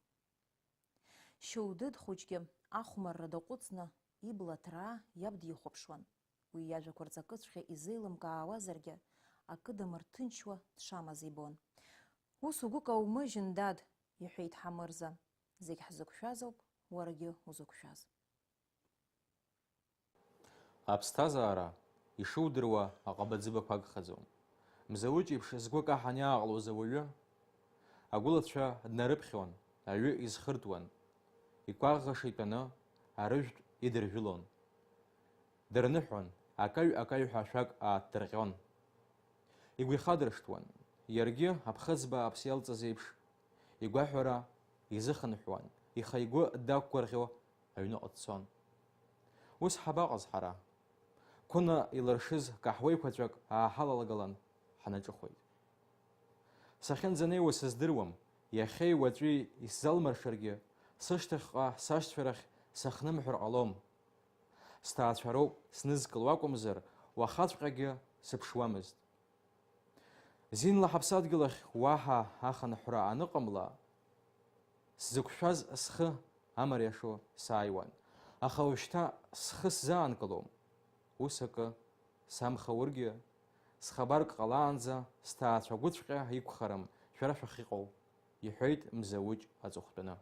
Шьоудыд хәыҷгьы ахәмарра даҟәыҵны, ибла ҭраа иаб дихәаԥшуан. Уи иажәақәа рҵакыҵәҟьа изеилымкаауазаргьы, акы дамырҭынчуа дшамаз ибон. Ус угәы каумыжьын, дад, иҳәеит Ҳамырза, зегь ҳзықәшәазоуп, уаргьы узықәшәаз. Аԥсҭазаара ишудыруа аҟабаӡыбақәа агхаӡом. Мзауҷ еиԥш згәы каҳан иааҟалоз ауаҩы, агәылацәа днарыԥхьон, аҩы изхыртуан, икәаӷӷаша итәаны арыжәтә идыржәылон. Дырныҳәон, акаҩ-акаҩҳәа ашәак ааттырҟьон. Игәы ихадыршҭуан, иаргьы аԥхыӡ бааԥс иалҵыз еиԥш, игәаҳәара изыхынҳәуан, ихы-игәы дақәгәырӷьо аҩныҟа дцон. Ус ҳабаҟаз ҳара? Қәына илыршыз каҳуеиқәаҵәак ааҳалалгалан ҳнаҿыхәеит. Сахьынӡанеиуа сыздыруам, иахьеи уаҵәи исзалмыршаргьы, сышьҭахьҟа сашьцәарахь сахнымҳәыр ҟалом. Сҭаацәароуп снызкыло акәымзар, уахаҵәҟьагьы сыԥшуамызт. Зинла ҳаԥсадгьыл ахь уаҳа ахынҳәра аныҟамла, сзықәшәаз схы амариашо сааиуан. Аха уажәшьҭа схы сзаанкылом. Ус акы самхаургьы, схабарк ҟалаанӡа сҭаацәагәыҵәҟьа иқәхарым, шәара шәахьыҟоу, иҳәеит Мзауҷ аҵыхәтәаны.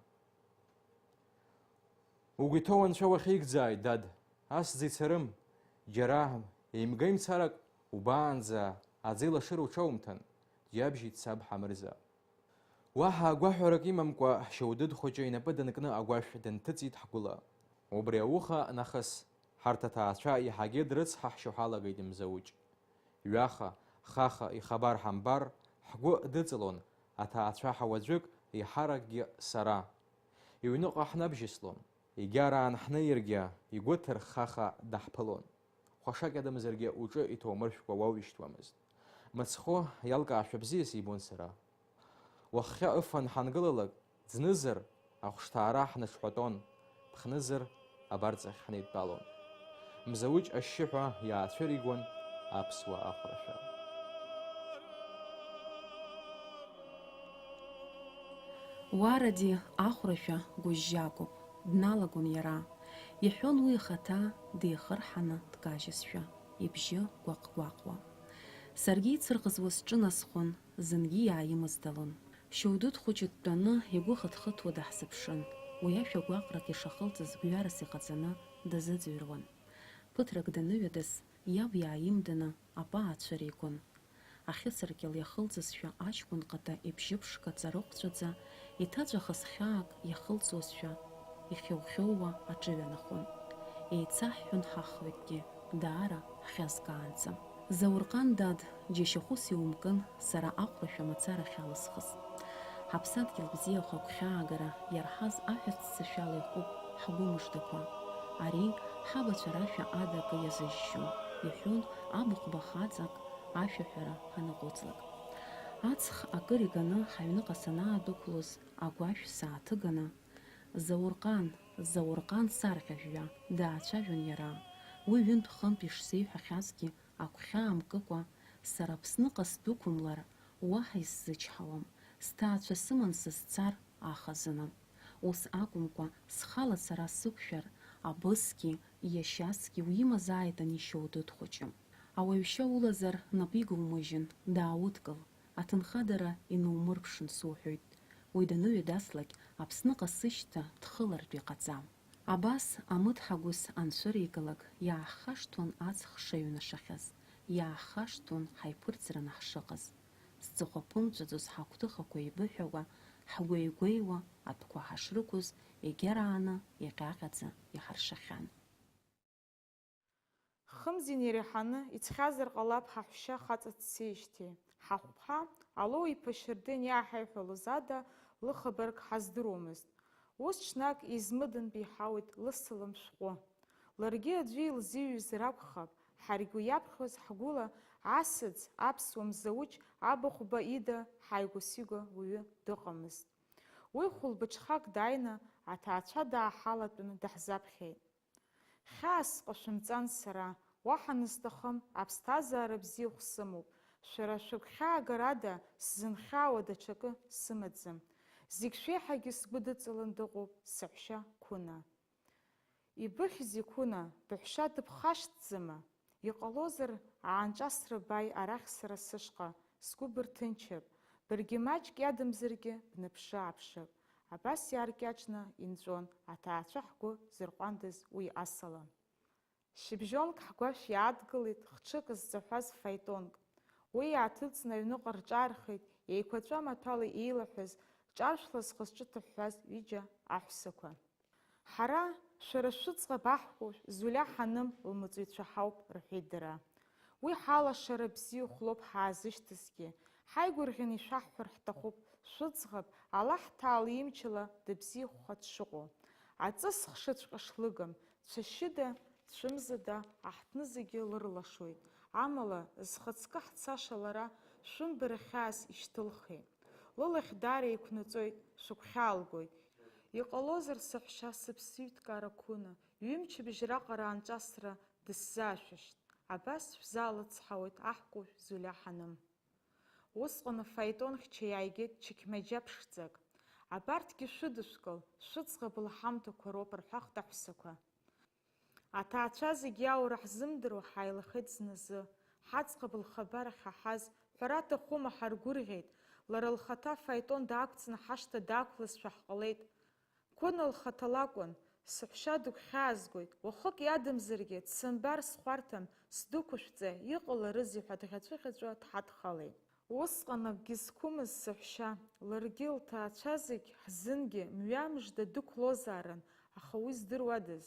Угәы иҭоу анцәа уахьикӡааит, дад, асӡа ицарым, џьара еимга-имцарак убаанӡа аӡы илашыра уҽаумҭан, диабжьит саб Ҳамырза. Уаҳа агәаҳәарак имамкәа ҳшьоудыд хәыҷы инапы данкны агәашә дынҭыҵит ҳгәыла. Убри ауха нахыс ҳарҭ аҭаацәа иаҳагьы дрыцҳаҳшьо ҳалагеит Мзауҷ. Ҩаха, хаха ихабар ҳамбар, ҳгәы дыҵалон аҭаацәа ҳауаӡәык иҳаракгьы сара. Иҩныҟа ҳнабжьыслон, егьараан ҳнеиргьы игәы ҭырхаха даҳԥылон. Хәашак иадамзаргьы уҿы иҭоумыршәкәа уауишьҭуамызт. Мыцхәы иалкаашәа бзиа сибон сара. Уаххьа ыфан ҳангылалак, ӡнызар ахәшҭаара ҳнаҽҳәатәон, ԥхнызар абарҵахь ҳнеидтәалон. Мзауҷ ашьшьыҳәа иаацәыригон аԥсуа ахәрашәа. Уаради ахәрашәа гәыжьжьагоуп, дналагон иара. Иҳәон уи ихаҭа деихырҳаны дкажьызшәа, ибжьы гәаҟ-гәаҟуа. Саргьы ицырӷызуа сҿынасхон, зынгьы иааимыздалон. Шьоудыд хәыҷы дтәаны игәы хыҭхыҭуа даҳзыԥшын. Уи ашәа гәаҟрак ишахылҵыз гәҩарас иҟаҵаны дазыӡырҩуан. Ԥыҭрак даныҩадаз, иаб иааимданы апа аацәыригон. Ахьыцыркьал иахылҵызшәа аҷкәын ҟата ибжьы ԥшқа ҵарыҟәҵәаӡа, иҭаҵәахыз хьаак иахылҵуазшәа, ихьоухьоуа аҿыҩанахон. Еицаҳҳәон ҳахҩыкгьы, даара ҳхьазкаанӡа. Заурҟан, дад, џьашьахәыс иумкын сара ахәрашәа мацара ахьалысхыз. Ҳаԥсадгьыл бзиахә агәхьаагара иарҳаз аҳәаццышәала иҟоуп ҳгәы мыждақәа. Ари ҳабацәа рашәа адакы иазыжьшьон, иҳәон абыхәба хаҵак ашәаҳәара ҳанаҟәыҵлак. Аҵх акыр иганы ҳаҩныҟа санаадәықәлоз, агәашә сааҭыганы, Заурҟан, Заурҟан сарӷьажәҩа, даацәажәон иара. Уи ҩынтә-хынтә ишсеиҳәахьазгьы агәхьаа мкыкәа, сара Аԥсныҟа сдәықәымлар, уаҳа исзычҳауам, сҭаацәа сыман сызцар ахазына. Ус акәымкәа, схала сара сықәшәар, абысгьы, иашьасгьы уимазааит ани Шьоудыд хәыҷы. Ауаҩшьа улазар напы игоумыжьын, дааудкыл, аҭынхадара инумырԥшын суҳәоит. Уи даныҩеидаслак, Аԥсныҟа сышьҭа дхылартә иҟаҵа. Абас амыҭҳагәыс анцәыригалак, иаахашҭуан аҵх шаҩнашахьаз, иаахашҭуан ҳаиԥырҵраны ҳшыҟаз. Сҵыхәа ԥымҵәаӡоз ҳагәҭыхақәа еибыҳәауа, ҳгәеигәеиуа, атәқәа ҳашрықәыз, егьарааны иҟьаҟьаӡа иҳаршахьан. Хымзин иреиҳаны ицхьазар ҟалап ҳаҳәшьа хаҵа дцеижьҭеи. Ҳахәԥҳа Алоу-иԥа Шьырдын иааҳаиҳәалоз ада лыхабарк ҳаздыруамызт. Ус ҽнак измыдынтә иҳауит лысалам шәҟәы. Ларгьы аӡәы илзиҩызар акәхап, ҳаргьы уи иаԥхьоз ҳгәыла асыӡ аԥсуа Мзауҷ абахәба ида ҳааигәа-сигәа уаҩы дыҟамызт. Уи хәылбыҽхак дааины аҭаацәа дааҳалатәаны даҳзаԥхьеит. Хьаас сҟашәымҵан сара, уаҳа назҭахым, аԥсҭазаара бзиахә сымоуп. Шәара шәыгәхьаагарада сзынхьаауа даҽакы сымаӡам. Зегь шәеиҳагьы сгәы дыҵалан дыҟоуп саҳәшьа Қәына. Ибыхьзи Қәына, баҳәшьа дыԥхашҭӡама? Иҟалозар, аанҿасра бааи арахь сара сышҟа, сгәы бырҭынчып. Баргьы маҷк иадамзаргьы бныԥшы-ааԥшып. Абас иааркьаҿны инҵәон аҭаацәа ҳгәы зырҟәандаз уи асалам. Шьыбжьонк ҳгәашә иаадгылеит хҽык зҵаҳәаз фаетонк. Уи иааҭыҵны аҩныҟа рҿаархеит еиқәаҵәа маҭәала еилаҳәаз, ҿаршәла зхы зҿы ҭыҳәҳәаз ҩыџьа аҳәсақәа. Ҳара шәара шәыӡӷаб аҳкәажә Зулиа Ҳаным лмыҵыҩцәа ҳауп, рҳәеит дара. Уи ҳалашара бзиа хәлоуп ҳаазышьҭызгьы. Ҳаигәырӷьаны ишәаҳҳәар ҳҭахуп, шәыӡӷаб ала ҳҭаала имчала дыбзиахәха дшыҟоу. Аҵыс хшыҵәҟьа шлыгам, цәашьыда, цәымзада аҳҭны зегьы лырлашоит. Амала, зхаҵкы ҳцаша лара шәымбара хьаас ишьҭылхеит. Лылахь даара еиқәнаҵоит, шәыгәхьаалгоит. Иҟалозар саҳәшьа сыԥсыҩҭкаара қәына, ҩымчыбжь раҟара анҿасра дысзаашәышьт. Абас шәзаалыцҳауеит аҳкәажә Зулиа Ҳаным. Усҟан афаетонхьча иааигеит чықьмаџьа ԥшӡак. Абарҭгьы шәыдышәкыл, шәыӡӷаб лҳамҭақәа роуп, рҳәахт аҳәсақәа. Аҭаацәа зегьы иаура ҳзымдыруа ҳаилахеит зназы. Ҳаӡӷаб лхабар ахьаҳаз ҳәара аҭахума ҳаргәырӷьеит. Лара лхаҭа фаетон даақәҵны ҳашҭа даақәлазшәа ҳҟалеит. Кәына лхаҭа лакәын, сыҳәшьа дыгәхьаазгоит, уахык иадамзаргьы дсымбар схәарҭам, сдәықәышәҵа, иҟаларызеи ҳәа дӷьаҵәыӷьаҵәуа дҳадхалеит. Усҟан акгьы зқәымыз сыҳәшьа, ларгьы лҭаацәа зегь ҳзынгьы мҩамыжда дықәлозаарын, аха уи здыруадаз.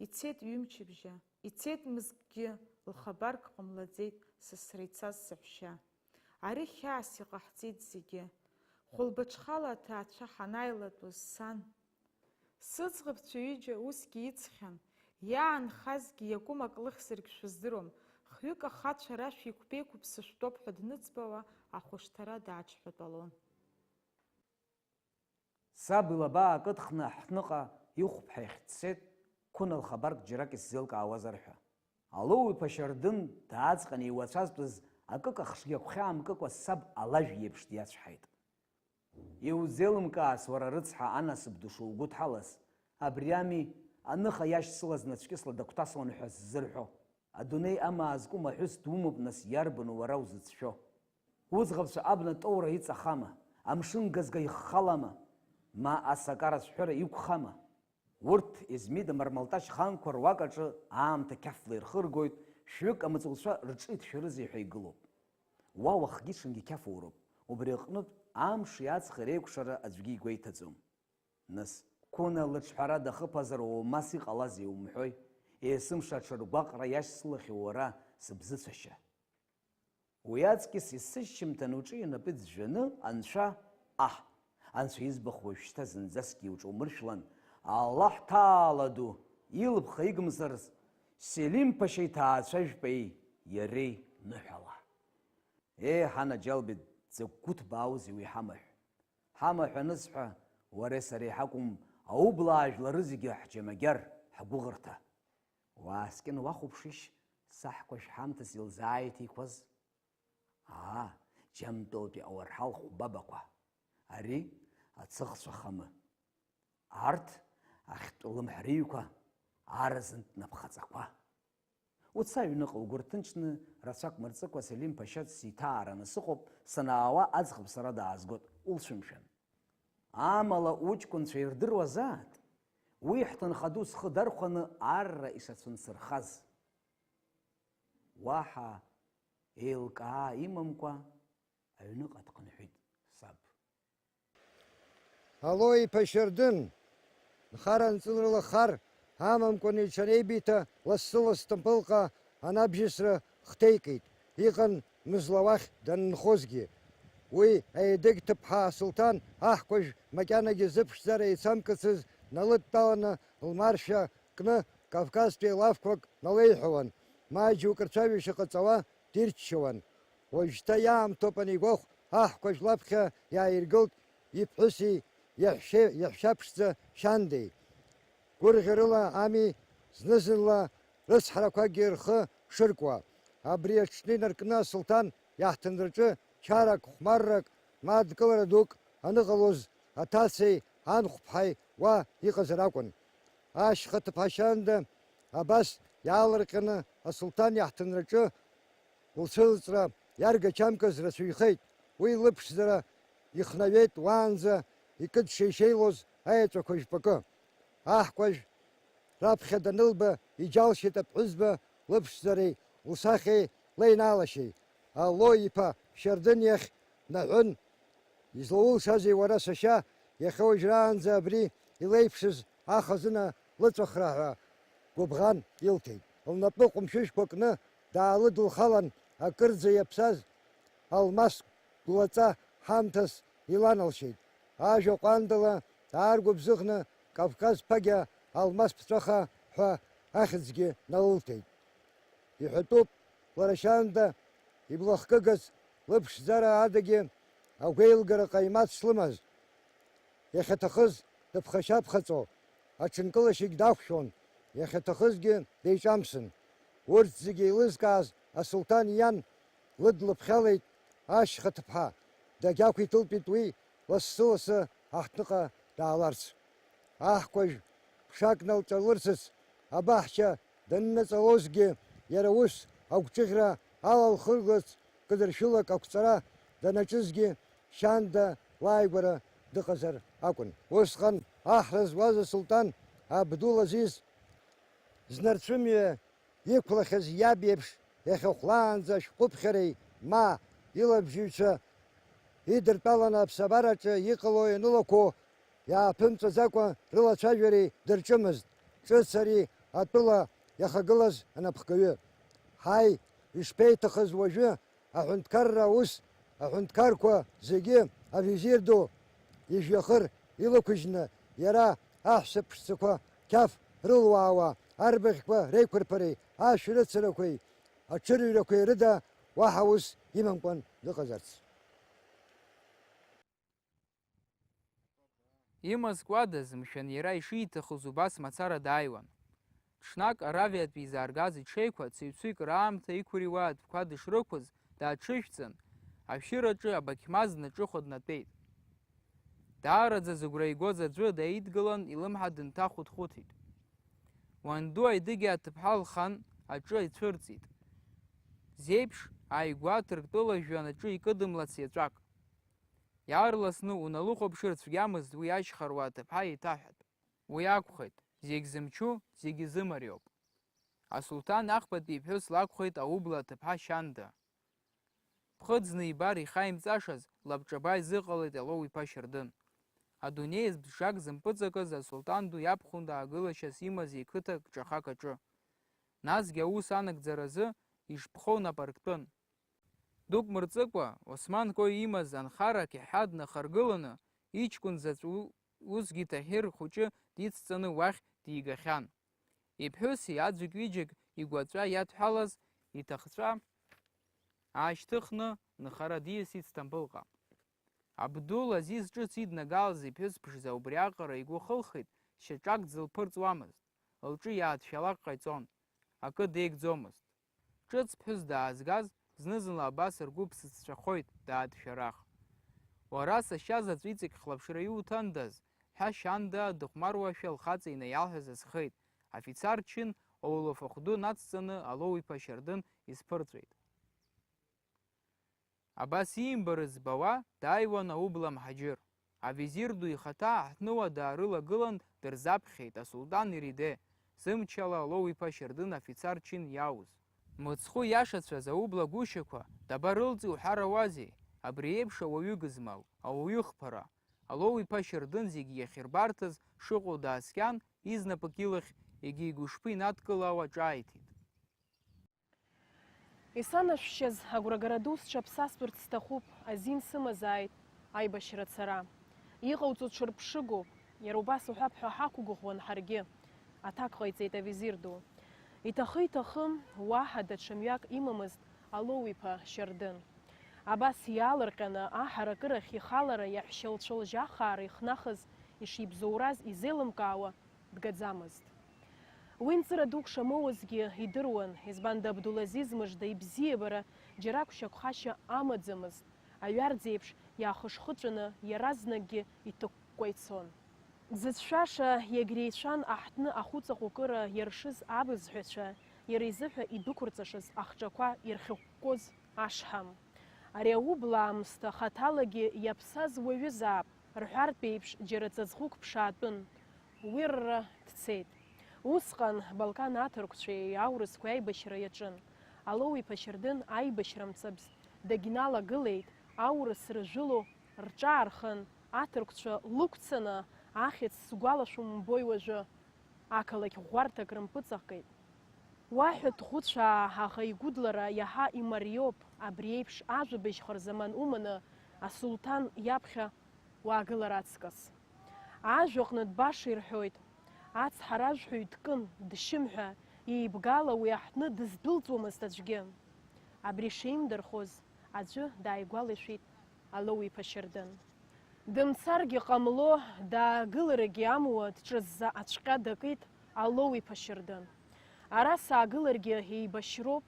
Ицеит ҩымчыбжьа, ицеит мызкгьы, лхабарк ҟамлаӡеит сасра ицаз сыҳәшьа. Ари хьаас иҟаҳҵеит зегьы. Хәылбыҽхала аҭаацәа ҳанааилатәоз сан. Сыӡӷабцәа ҩыџьа усгьы иҵхьан. Иаанхазгьы иакәым ак лыхьзаргь шәыздыруам. Хҩык ахацәа рашәа иқәԥеиқәыԥса шәтәоуп ҳәа дныӡбауа, ахәышҭара дааҽҳәатәалон. Саб илаба аакыдхны ҳҭныҟа ихәԥҳа ихьӡсеит, Кәына лхабарк џьарак исзеилкаауазар ҳәа. Алоу-иԥа Шьардын дааҵҟьаны иуацәазтәыз акыкахшгьы агәхьаа мкыкәа саб алажә иеиԥш диацәҳаит. Иузеилымкаас уара рыцҳа анасыԥ ду шугәыдҳалаз, абри ами аныха иашьцылаз нацәкьысла дагәҭасуан ҳәа ззырҳәо. Адунеи амаа зку маҳәыс думоуп нас иарбану уара узыцәшәо. Уӡӷабцәа абна тоура иҵахама, амшын газга иххалама, ма асакара цәҳәыра иқәхама. Урҭ Измида Мармалтач ханқәа руак аҿы аамҭа қьафла ирхыргоит, шәҩык амыҵуцәа рҿы иҭшәарызеи ҳәа игылоуп. Уа уахгьы ҽынгьы қьафуроуп, убри аҟнытә амши аҵхи реиқәшара аӡәгьы игәеиҭаӡом. Нас, Кәына лыҿҳәара дахыԥазар оумас иҟалазеи умҳәои, есымша аҽыргәаҟра иашьцылахьоу уара сыбзыцәашьа. Уи аҵкьыс исышьжьымҭан уҿы инапы ӡәӡәаны, анцәа, анцәа избаху уажәшьҭа зынӡаскгьы уҿаумыршәлан, Аллаҳ ҭаала ду илԥха игымзарц Селим ԥашьа иҭаацәажәпеи иареи ныҳәала. Ҳанаџьалбеит, дзакә гәыҭбааузеи уи ҳамаҳә. Ҳамаҳә анысҳәа, уареи сареи ҳакәым, аублаа жәлары зегьы ҳџьамагьар, ҳгәыӷырҭа. Уааскьын уахәаԥшишь, саҳкәажә ҳамҭас илзааиҭеиқәаз? Џьамтәылтәи ауарҳал хәбабақәа. Ари ацыӷцәа хамы. Арҭ ахьтә лымҳриқәа, аразынтә напхаҵақәа. Уца аҩныҟа угәы рҭынчны, рацәак мырҵыкәа Селим ԥашьа сиҭаараны сыҟоуп, санаауа аӡӷаб сара даазгоит, улцәымшәан. Амала уҷкәынцәа ирдыруазаат, уи ҳҭынхаду схы дархәаны арра ишацәынсырхаз. Уаҳа еилкаа имамкәа аҩныҟа дҟаныҳәит саб. Алоу-иԥа Шьардын, нхара-нҵынрала хар амамкәаны иҽанеибиҭа лассы-ласс Ҭампылҟа анабжьысра хҭеикит, иҟан мызла уахь данынхозгьы. Уи аедыгь ҭыԥҳа асулҭан аҳкәажә макьанагьы зыԥшӡара еицамкыцыз налыдтәаланы лмаршәа кны Кавказтәи лафқәак налеиҳәауан, ма џьоук рцәажәашьа ҟаҵауа дирччауан. Уажәшьҭа иаамҭоуп анигәахә, аҳкәажә лаԥхьа иааиргылт иԥҳәыси иаҳәшьа ԥшӡа Шьандеи. Гәырӷьарыла ами зны-зынла рыцҳарақәакгьы рхы шыркуа. Абри аҽны инаркны асулҭан иаҳҭынраҿы чарак, хәмаррак, ма дкылара дук аныҟалоз аҭацеи анхәԥҳаи уа иҟазар акәын. Ашьха ҭыԥҳа абас иаалырҟьаны асулҭан иаҳҭынраҿы лцәылҵра иаргачамкыз рацәаҩхеит. уи лыԥшӡара ихнаҩеит уаанӡа икыдшеишеилоз аеҵәақәа жәпакы. Аҳкәажә раԥхьа данылба иџьалшьеит аԥҳәызба лыԥшӡареи лсахьеи леинаалашьеи. Ало иԥа Шьардын иахь наҳәын, излаулшазеи уара сашьа, иахьа уажәраанӡа абри илеиԥшыз ахазына лыҵәахра ҳәа гәыбӷан илҭеит. Лнапы ҟәымшәышәқәа кны даалыдылхалан, акырӡа иаԥсаз алмас гәлаҵа ҳамҭас иланалшьеит. Ажәа ҟәандала дааргәыбзыӷны Кавказ ԥагьа алмас ԥҵәаха ҳәа ахьӡгьы налылҭеит. Иҳәатәуп, лара шьаанда иблахкыгаз лыԥшӡара адагьы агәеилгара ҟаимаҭ шлымаз. Иахьаҭахыз дыԥхашьаԥхаҵо, аҽынкылашьагь дақәшәон, иахьаҭахызгьы деиҿамсын. Урҭ зегьы еилызкааз асулҭан иан лыдлыԥхьалеит ашьха ҭыԥҳа. Дагьақәиҭылтәит уи лассы-лассы аҳҭныҟа дааларц. Аҳкәажә ԥшак налҿалырсыц абаҳча данныҵалозгьы иара ус агәҿыӷьра алалхыргыларц кыдыршәылак ақәҵара данаҿызгьы шьаанда лааигәара дыҟазар акәын. Усҟан аҳра зуаз асулҭан Абдул-Азиз знарцәымҩа иқәлахьаз иаб иеиԥш иахьахәлаанӡа ашәҟәыԥхьареи ма илабжьыҩцәа идыртәаланы аԥсабараҿы иҟало ианылақәо иааԥымҵәаӡакәа рылацәажәареи дырҿымызт. Ҿыц ари атәыла иахагылаз анапхгаҩы. Ҳаи, ишԥеиҭахыз уажәы аҳәынҭқарра аус, аҳәынҭқарқәа зегьы авизир ду ижәҩахыр илықәыжьны иара аҳәса ԥшӡақәа қьаф рылуаауа, арбаӷьқәа реиқәырԥареи, ашәарыцарақәеи, аҽырҩрақәеи рыда уаҳа ус имамкәан дыҟазарц. Имазкуадаз, мшәан, иара ишиҭахыз убас мацара дааиуан. Ҽнак аравиатәи изааргаз иҽеиқәа цыҩцәык раамҭа иқәыриуа атәқәа дышрықәыз дааҽыжәҵын, ашәшьыраҿы абақьмаз днаҿыхәа днатәеит. Даараӡа зыгәра игоз аӡәы даидгылан, илымҳа дынҭахәыҭхәыҭит. Уанду аидыгьа аҭыԥҳа лхан аҿы ицәырҵит. Зеиԥш ааигәа Ҭырқәтәыла-жәҩан аҿы икыдымлац иаҵәак. Иаарласны уналыхәаԥшыр цәгьамызт уи ашьхаруа аҭыԥҳа еиҭаҳәат. Уи акәхеит, зегь зымчу, зегь изымариоуп. Асулҭан ахԥатәи иԥҳәыс лакәхеит аублаа аҭыԥҳа Шьанда. Ԥхыӡны ибар ихаимҵашаз лабҿаба изыҟалеит Алоу-иԥа Шьардын. Адунеи збжак зымпыҵакыз асулҭан ду иаԥхын даагылашьас имаз иқыҭа кҿахак аҿы. Насгьы аус анагӡаразы ишԥхоу нап арктәын. Дук мырҵыкәа, Осман-Кои имаз анхара қьаҳәа днахаргыланы, иҷкәын заҵә усгьы Таҳир хәыҷы дицҵаны уахь дигахьан. Иԥҳәыси аӡәк ҩыџьак игәаҵәа иадҳәалаз иҭахцәа аашьҭыхны нхара диасит Сҭампылҟа. Абдул-Азиз ҿыц иднагалаз иԥҳәыс ԥшӡа убри аҟара игәы хылхит, шьаҿак дзылԥырҵуамызт, лҿы иааҭшәалак ҟаиҵон, акы деигӡомызт. Ҿыц ԥҳәыс даазгаз зны-зынла абас ргәы ԥсыҵәцәахоит даадшәарах. Уара сашьа заҵә иҵегь хлаԥшра иуҭандаз ҳәа Шьанда дыхәмаруашәа лхаҵа инаиалҳәаз азхеит. Афицар чын аулаф ахәду нацҵаны Алоу-иԥа Шьардын изԥырҵәеит. Абас иимбарыз збауа дааиуан аублаа мҳаџьыр. Авизир ду ихаҭа аҳҭнуа даарылагылан дырзаԥхьеит асулҭан Ириде, зымчала Алоу-иԥа Шьардын афицар чин иауз. Мыцхәы иашацәаз аублаа гәышьақәа дабарылҵи уҳәарауазеи, абри еиԥш ауаҩы гызмал, ауаҩы хԥара. Алоу-иԥа Шьардын зегьы иахьырбарҭаз шыҟоу дааскьан, изнапык илахь егьи игәышԥы инадкылауа ҿааиҭит. Исанашәшьаз агәрагара ду сҽаԥсастәырц сҭахуп, азин сымазааит аибашьра цара. Иҟауҵо ҽырԥшыгоуп, иара убас уҳәап ҳәа ҳақәгәыӷуан ҳаргьы. Аҭак ҟаиҵеит авизир ду. Иҭахы-иҭахым, уаҳа даҽа мҩак имамызт Алоу-иԥа Шьардын. Абас иаалырҟьаны аҳаракырахь ихалара иаҳәшьа лцәылжьахаара ихнахыз ишибзоураз изеилымкаауа дгаӡамызт. Уи нҵыра дук шамоуазгьы идыруан, избанда Абдул-Азиз мыжда ибзиабара џьара қәшьақәхашьа амаӡамызт. Аҩарӡ еиԥш иаахышхыҵәаны иаразнакгьы иҭыкәкәа ицон. Дзыцәшәаша иагьреицәан аҳҭны ахәыҵаҟәыкыра иаршыз абызҳәацәа, иара изыҳәа идәықәырҵашаз ахҿақәа ирхьыкәкәоз ашҳам. Ари аублаа аамсҭа хаҭалагьы иаԥсаз уаҩызаап, рҳәартә еиԥш џьара ҵаҵӷәык ԥшаатәын. Уи рра дцеит. Усҟан Балкан аҭырқәцәеи аурысқәеи аибашьра иаҿын. Алоу-иԥа Шьардын аибашьрамцабз дагьналагылеит, аурыс ржәыло рҿаархан, аҭырқәцәа лықәцаны ахьыӡ сгәалашәом умбои уажәы, ақалақь ӷәӷәарҭак рымпыҵахеит. Уаҳәа дхәыцәаа, аха игәыдлара иаҳа имариоуп, абри еиԥш ажәабжь хырзаман уманы асулҭан иаԥхьа уаагылар аҵкыс. Ажәаҟны баша ирҳәоит, ацҳаражәҳәаҩ дкын, дшьымҳәа, еибгала уи аҳҭны дыздәылҵуамызт аӡәгьы. Абри шеимдырхоз аӡәы дааигәалашәеит Алоу-иԥа Шьардын. Дымцаргьы ҟамло, даагыларгьы амуа, дҿызза ацәҟьа дакит Алоу-иԥа Шьардын. Ара саагыларгьы еибашьроуп,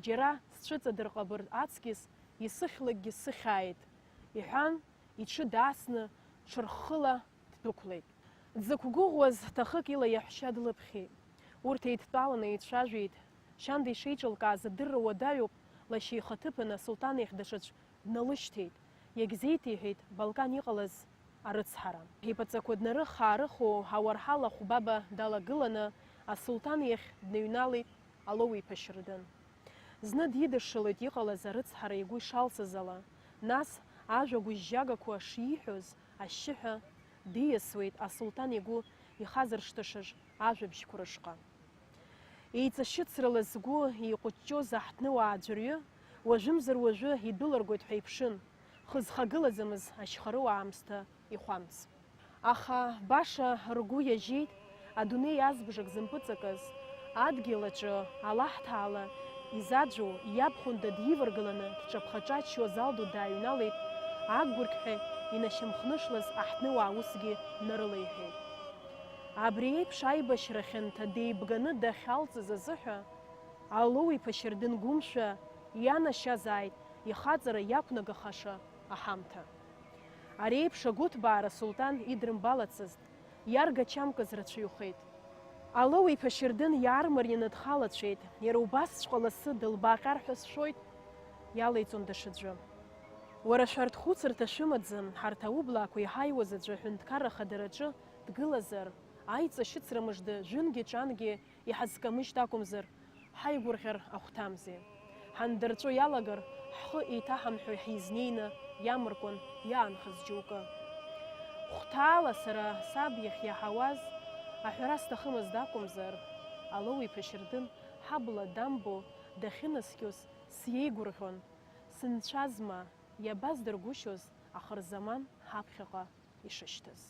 џьара сцәыҵадырҟабыр аҵкьыс исыхьлакгьы сыхьааит, иҳәан, иҽы даасны ҽырххыла ддәықәлеит. Дзықәгәыӷуаз ҭахык ила иаҳәшьа длыԥхьеит. Урҭ еидтәаланы еицәажәеит. Шьанда ишеиҿылкааз адырра уадаҩуп, лашьа ихаҭыԥан асулҭан иахь даҽаӡә дналышьҭеит. Иагьзеиҭеиҳәеит Балкан иҟалаз арыцҳара. Ипаҵақәа днарыхаа-рыхо ауарҳала хәбаба далагыланы асулҭан иахь дныҩналеит Алоу-иԥа Шьардын. Зны дидыршылеит иҟалаз арыцҳара игәы ишалсыз ала. Нас ажәа гәыжьжьагақәа шиҳәоз ашьшьыҳәа диасуеит асулҭан игәы ихазыршҭышаз ажәабжьқәа рышҟа. Еиҵашьыцрала згәы еиҟәыҷҷоз аҳҭнуаа аӡәырҩы, уажәымзар уажәы идәылыргоит ҳәа иԥшын, хызхагылаӡамыз ашьхарыуаа аамсҭа ихәамц. Аха баша ргәы иажьеит, адунеи азбжак зымпыҵакыз, адгьыл аҿы Аллаҳ-ҭаала изаӡәу иабхәында диваргыланы дҿаԥха-ҿаччоз алду дааҩналеит, агәырқьҳәа инашьамхнышлаз аҳҭнуаа усгьы нарылеиҳәеит. Абри еиԥш аибашьра хьанҭа деибганы дахьалҵыз азыҳәа, Алоу-иԥа Шьардын гәымшәа ианашьазааит ихаҵара иақәнагахаша аҳамҭа. Ари еиԥш агәыҭбаара асулҭан идрымбалацызт, иаргачамкыз рацәаҩхеит. Алоу-иԥа Шьардын иаармарианы дхалацәеит, иара убасҵәҟьа ласы дылбааҟьар ҳәа сшәоит, иалеиҵон даҽаӡәы. Уара шәарҭ хәыцырҭа шәымаӡам, ҳарҭ аублаақәа иҳаиуаз аӡәы аҳәынҭқарра хадараҿы дгылазар, аиҵашьыцра мыжда жәынгьы-ҿангьы иҳазкамыжьт акәымзар, ҳаигәырӷьар ахәҭамзи. Ҳандырҵәо иалагар, ҳхы еиҭаҳамҳәо ҳизнеины иамыркуан иаанхаз џьоукы. Хәҭаала сара саб иахь иаҳауаз, аҳәара сҭахымызт акәымзар, Алоу-иԥа Шьардын ҳабла дамбо дахьынаскьоз сиеигәырӷьон, сынцәазма, иабаздыргәышьоз ахырзаман ҳаԥхьаҟа ишышьҭаз.